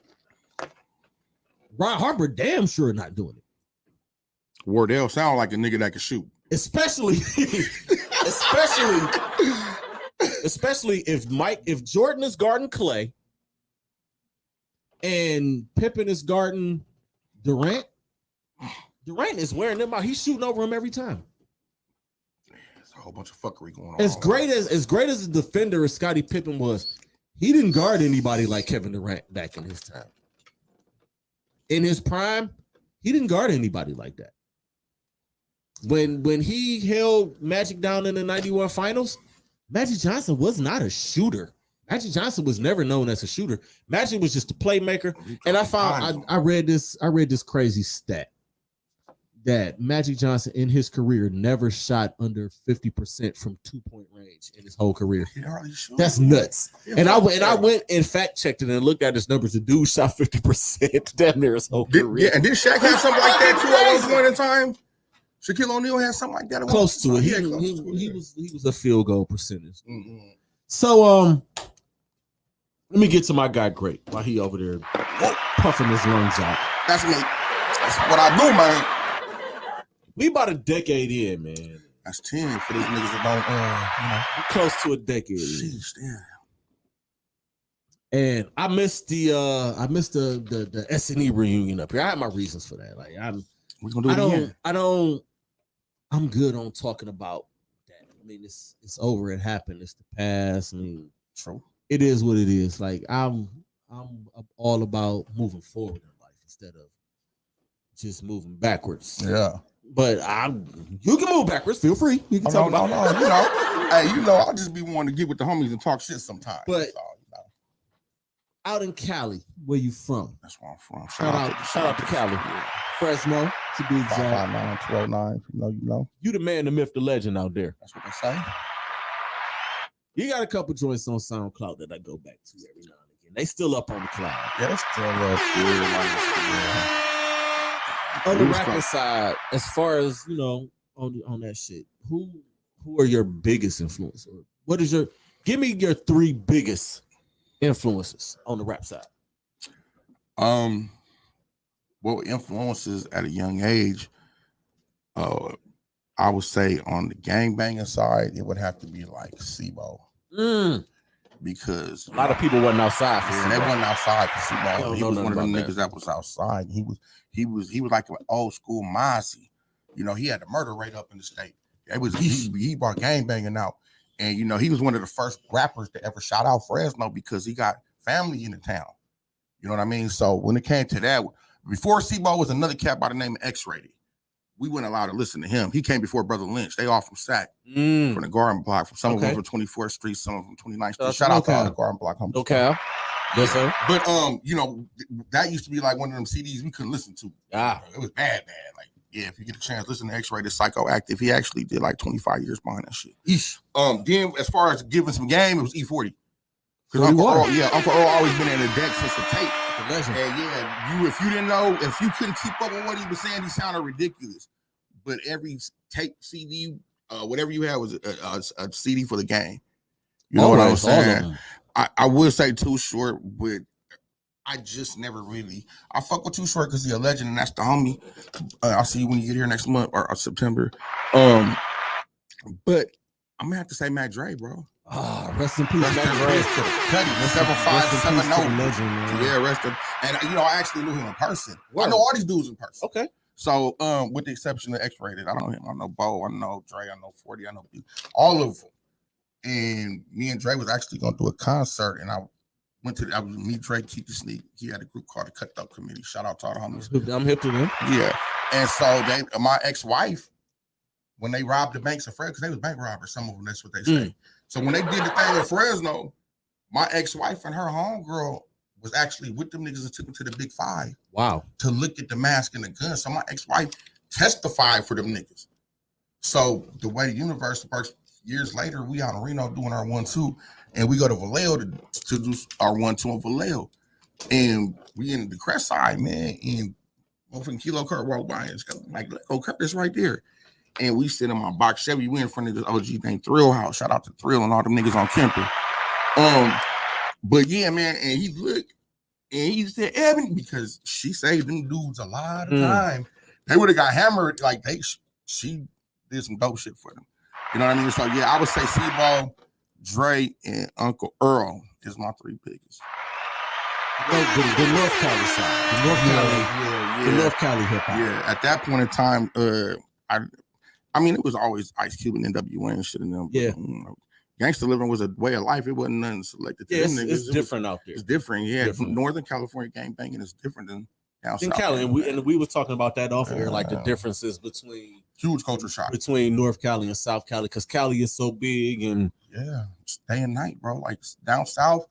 Ron Harper damn sure not doing it. Wardell sound like a nigga that can shoot. Especially if Jordan is guarding Clay and Pippen is guarding Durant is wearing them out. He's shooting over him every time. There's a whole bunch of fuckery going on. As great as a defender as Scottie Pippen was, he didn't guard anybody like Kevin Durant back in his time. In his prime, he didn't guard anybody like that. When he held Magic down in the 91 finals, Magic Johnson was not a shooter. Magic Johnson was never known as a shooter. Magic was just a playmaker. And I read this crazy stat that Magic Johnson in his career never shot under 50% from 2-point range in his whole career. That's nuts. And I went and fact checked it and looked at his numbers. The dude shot 50% damn near his whole career. Yeah, and did Shaq have something like that too at one point in time? Shaquille O'Neal had something like that. Close to it. He was a field goal percentage. Mm-hmm. So let me get to my guy Grape while he over there puffing his lungs out. That's me. That's what I do, man. We about a decade in, man. That's 10 for these niggas that don't, close to a decade. Jeez, damn. And I missed the S&E reunion up here. I had my reasons for that. Like we're gonna do it again. I'm good on talking about that. I mean, it's over. It happened. It's the past. I mean, true. It is what it is. Like I'm all about moving forward in life instead of just moving backwards. Yeah. But you can move backwards. Feel free. You can talk about it. Hey, I'll just be wanting to get with the homies and talk shit sometimes. But out in Cali, where you from? That's where I'm from. Shout out to Cali. Fresno, to be exact. 559-1209. You know. You the man, the myth, the legend out there. That's what they say. You got a couple joints on SoundCloud that I go back to every now and again. They still up on the cloud. Yeah, that's still up there. On the rapper side, as far as on that shit, who are your biggest influence? Or give me your 3 biggest influences on the rap side? Well, influences at a young age, I would say on the gangbanging side, it would have to be like Sebo. Because a lot of people wasn't outside for they wasn't outside for Sebo. He was one of them niggas that was outside. He was like an old school Mozzie. He had the murder rate up in the state. He brought gangbanging out. And he was one of the first rappers to ever shout out Fresno because he got family in the town. You know what I mean? So when it came to that, before Sebo was another cat by the name of X-Rated. We weren't allowed to listen to him. He came before Brother Lynch. They all from Sac, from the Garden Block. From some of them from 24th Street, some of them from 29th Street. Shout out to all the Garden Block homies. Okay. Yes, sir. But that used to be like one of them CDs we couldn't listen to. It was bad. Like, yeah, if you get a chance, listen to X-Rated Psychoactive. He actually did like 25 years behind that shit. Then as far as giving some game, it was E40. Because Uncle Earl always been in the deck since the tape. And if you didn't know, if you couldn't keep up with what he was saying, he sounded ridiculous. But every tape CD whatever you had was a CD for the game. You know what I'm saying? I would say Too Short, but I just never really. I fuck with Too Short because he's a legend and that's the homie. I'll see you when you get here next month or September. But I'm gonna have to say Matt Dre, bro. Rest in peace, Matt Dre. 7'5", 7'0". Yeah, rest in. And you know, I actually knew him in person. I know all these dudes in person. Okay. So, with the exception of X-Rated, I know him. I know Bo. I know Dre. I know 40. I know all of them. And me and Dre was actually gonna do a concert, and I went to. I was me, Dre, Keep the Sneak. He had a group called the Cut Up Committee. Shout out to all the homies. I'm hip to them. Yeah. And so my ex-wife, when they robbed the banks of Fresno, because they was bank robbers, some of them, that's what they say. So when they did the thing in Fresno, my ex-wife and her homegirl was actually with them niggas and took them to the Big Five. Wow. To look at the mask and the gun. So my ex-wife testified for them niggas. So the way the universe works, years later, we out in Reno doing our 1-2, and we go to Vallejo to do our 1-2 in Vallejo. And we in the Crest side, man, and from Kilo Kurt walk by, and it's like, oh, Curtis right there. And we sit in my box Chevy. We in front of this OG named Thrill House. Shout out to Thrill and all them niggas on Kemper. But yeah, man, and he looked and he said, Evan, because she saved them dudes a lot of time. They would have got hammered. Like she did some dope shit for them. You know what I mean? So yeah, I would say C-Bo, Dre, and Uncle Earl is my three biggest. The North Cali side. The North Cali hip hop. Yeah, at that point in time, I mean, it was always Ice Cube and NWA and shit in them. Yeah. But, gangster living was a way of life. It wasn't nothing selected to them niggas. It's different out there. It's different. Yeah. Northern California gang banging is different than down in south. Cali. And we were talking about that off air, like the differences between huge culture shock between North Cali and South Cali, because Cali is so big and yeah, it's day and night, bro. Like down south,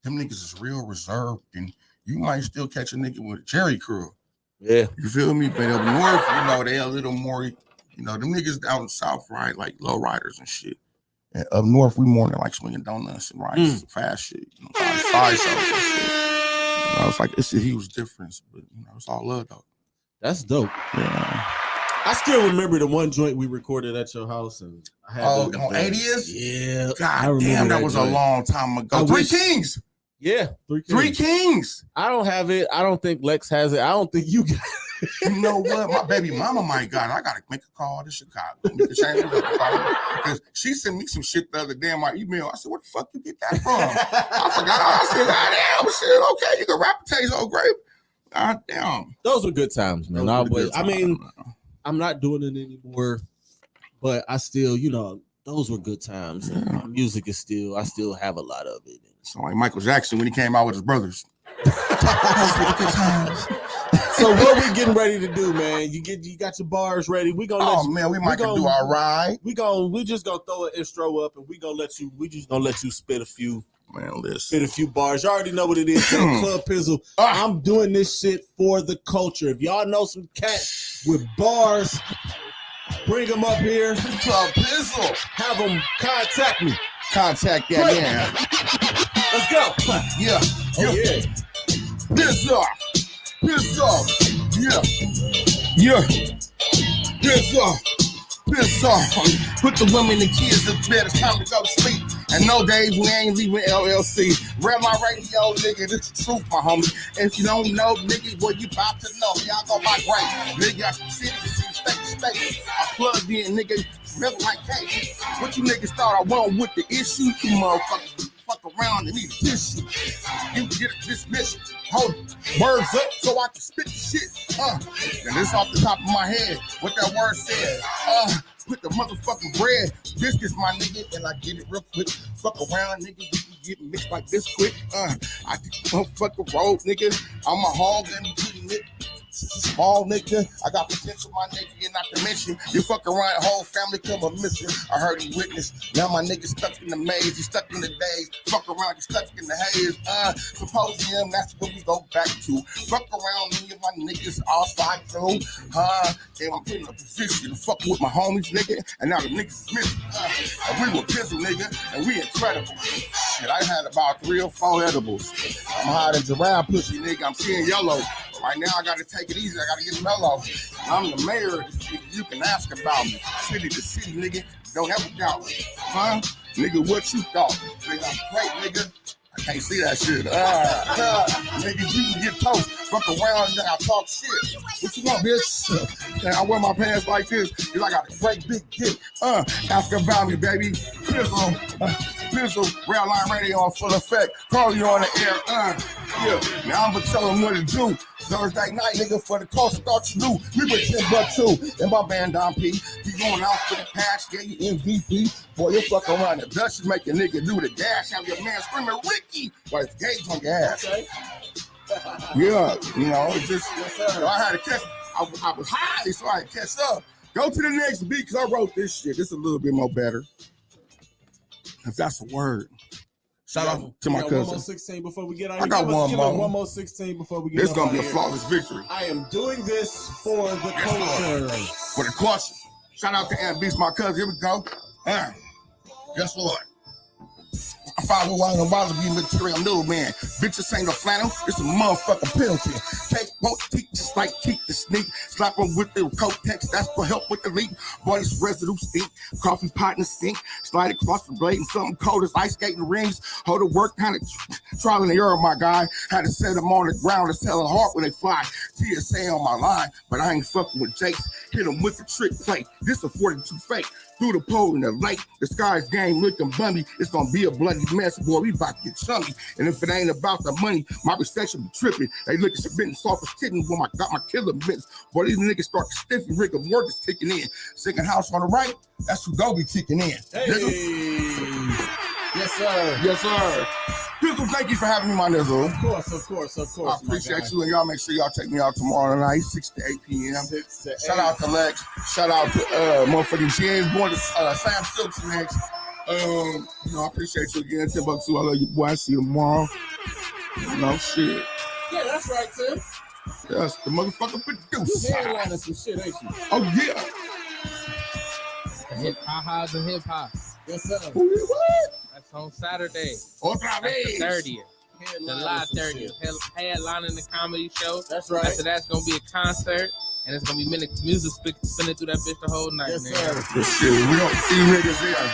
them niggas is real reserved, and you might still catch a nigga with a Jerry curl. Yeah. You feel me? But up north, you know, they a little more, you know, them niggas down south ride like low riders and shit. And up north, we more than like swinging donuts and riding fast shit. You know, side shows and shit. You know, it's like it's a huge difference, but you know, it's all love though. That's dope. Yeah. I still remember the one joint we recorded at your house, and I had on 80th? Yeah. God damn, that was a long time ago. Three Kings. Yeah, Three Kings. I don't have it. I don't think Lex has it. I don't think you got it. You know what? My baby mama might got it. I gotta make a call to Chicago. Because she sent me some shit the other day in my email. I said, "Where the fuck you get that from?" I forgot. I said, "God damn, shit. Okay, you can rap taste old Grape." God damn. Those were good times, man. I mean, I'm not doing it anymore, but I still, you know, those were good times. And my music is still, I still have a lot of it. So like Michael Jackson when he came out with his brothers. Those were good times. So what we getting ready to do, man? You got your bars ready. We gonna we might do all right. We just gonna throw an intro up and we just gonna let you spit a few. Man, listen. Spit a few bars. You already know what it is. Club Pizzle. I'm doing this shit for the culture. If y'all know some cats with bars, bring them up here. Club Pizzle. Have them contact me. Contact that man. Let's go. Yeah. Oh, yeah. Pizzle. Yeah. Pizzle. Put the women and kids to bed. It's time to go to sleep. And no days we ain't leaving LLC. Red my radio, nigga. This is truth, my homie. If you don't know, nigga, what you about to know? Y'all go by Grape. Nigga, city to city, state to state. I plugged in, nigga. Smell like cake. What you niggas thought I want with the issue? You motherfuckers fuck around and need a tissue. You get dismissed. Hold words up so I can spit the shit. And this off the top of my head. What that word said. Put the motherfucking bread. Biscuits, my nigga, and I get it real quick. Fuck around, nigga. You can get mixed like this quick. I can fuck a road, nigga. I'm a hog and getting it. Small nigga, I got potential, my nigga, and not to mention, you fuck around, whole family come a missing. I heard he witnessed. Now my nigga stuck in the maze, he stuck in the days. Fuck around, he stuck in the haze. Symposium, that's what we go back to. Fuck around, me and my niggas all slide through. And I'm putting a position to fuck with my homies, nigga. And now the niggas is missing. And we were Pizzle, nigga, and we incredible. Shit, I had about 3 or 4 edibles. I'm hiding giraffe pussy, nigga. I'm seeing yellow. Right now, I got to take it easy. I got to get mellow. I'm the mayor of the city. You can ask about me. City to city, nigga. Don't ever doubt me. Huh? Nigga, what you thought? Nigga, I'm great, nigga. I can't see that shit. Nigga, you can get toast. Fuck around and I talk shit. What you want, bitch? And I wear my pants like this because I got a great big dick. Ask about me, baby. Pizzle, Red Line Radio on full effect. Call you on the air. Yeah. Now I'm gonna tell them what to do. Thursday night, nigga, for the cost, thought you knew. We were 10 bucks too. And my band Don P. He going out for the cash, yeah, you MVP. Boy, you fuck around the Dutch, make a nigga do the dash. Have your man screaming Ricky while it's gauge on your ass. Okay. Yeah, you know, it's just, I had to catch, I was high, so I had to catch up. Go to the next beat, because I wrote this shit. This is a little bit more better. If that's a word. Shout out to my cousin. 1 more 16 before we get out. I got one more. 1 more 16 before we get out. This gonna be a flawless victory. I am doing this for the culture. For the culture. Shout out to Aunt Beast, my cousin. Here we go. Guess what? I follow why nobody be material new man. Bitches ain't no flannel, it's a motherfucking penalty. Take won't teach just like keep the sneak. Slap them with the coat text, that's for help with the leak. Boy, this residue stink. Coffee pot in the sink. Slide across the blade and something cold as ice skating rings. Hold the work kind of trial in the air, my guy. Had to set them on the ground to tell a heart when they fly. TSA on my line, but I ain't fucking with Jakes. Hit them with the trick play. This a 42 fake. Through the pole in the lake, the sky's game looking bummy. It's gonna be a bloody mess, boy. We about to get chummy. And if it ain't about the money, my reception be tripping. They looking submitting soft as kitten when I got my killer mitts. Boy, these niggas start stiffing. Rick of work is kicking in. Second house on the right, that's who go be kicking in. Hey. Yes, sir. Yes, sir. Pizzle, thank you for having me, my nizzle. Of course. I appreciate you, and y'all make sure y'all check me out tomorrow night, 6 to 8 p.m. 6 to 8. Shout out to Lex. Shout out to motherfucking James, going to Sam Silks next. You know, I appreciate you again. 10 bucks too. I love you, boy. I see you tomorrow. You know, shit. Yeah, that's right, Tim. Yes, the motherfucker producer. You're headlining some shit, ain't you? Oh, yeah. Hip ha-has and hip hop. Yes, sir. What? That's on Saturday. Otra That's vez. the 30th. July 30th. Headlining the comedy show. That's right. After that's gonna be a concert, and it's gonna be music spinning through that bitch the whole night. Yes, man. sir. Good shit. We don't see niggas there.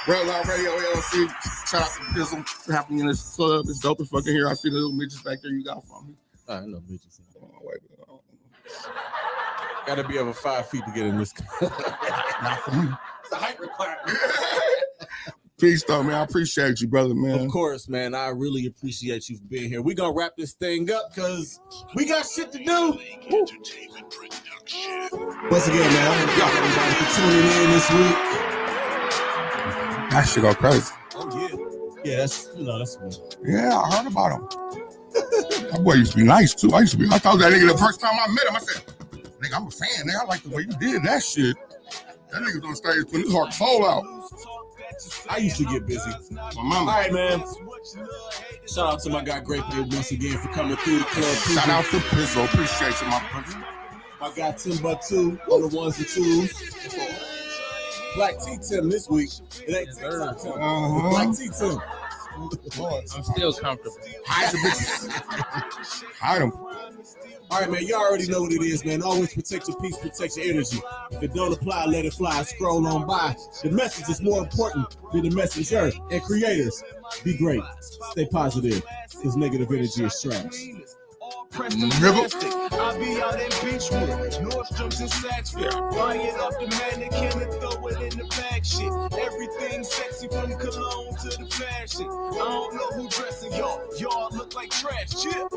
Red Line Radio LLC. Shout out to Pizzle for having me in this club. It's dope as fucking here. I see the little midgets back there you got from me. I know bitches. Oh, wait. Gotta be over 5 feet to get in this. Not for me. It's a height requirement. Peace, though, man. I appreciate you, brother, man. Of course, man. I really appreciate you for being here. We're going to wrap this thing up because we got shit to do. Woo. Once again, man, I want to thank everybody for tuning in this week. That shit go crazy. Oh, yeah. Yeah, that's me. Yeah, I heard about him. That boy used to be nice, too. I thought that nigga the first time I met him. I said, nigga, I'm a fan, nigga. I like the way you did that shit. That nigga's on stage putting his heart and soul out. I used to get busy. My mama. All right, man. Shout out to my guy Grape once again for coming through the club. Shout out to Pizzle. Appreciate you, my brother. My guy Timbuktu on the ones and twos. Black T Tim this week. It ain't Tim. Black T Tim. I'm still comfortable. Hide the bitches. Hide them. All right, man. You already know what it is, man. Always protect your peace, protect your energy. If it don't apply, let it fly. Scroll on by. The message is more important than the messenger. And creators, be great. Stay positive, because negative energy is trash. I be out in Beachwood, Nordstrom's and Saks. Buying it off the mannequin and throw it in the bag shit. Everything sexy from cologne to the fashion. I don't know who dressing y'all. Y'all look like trash. Chip.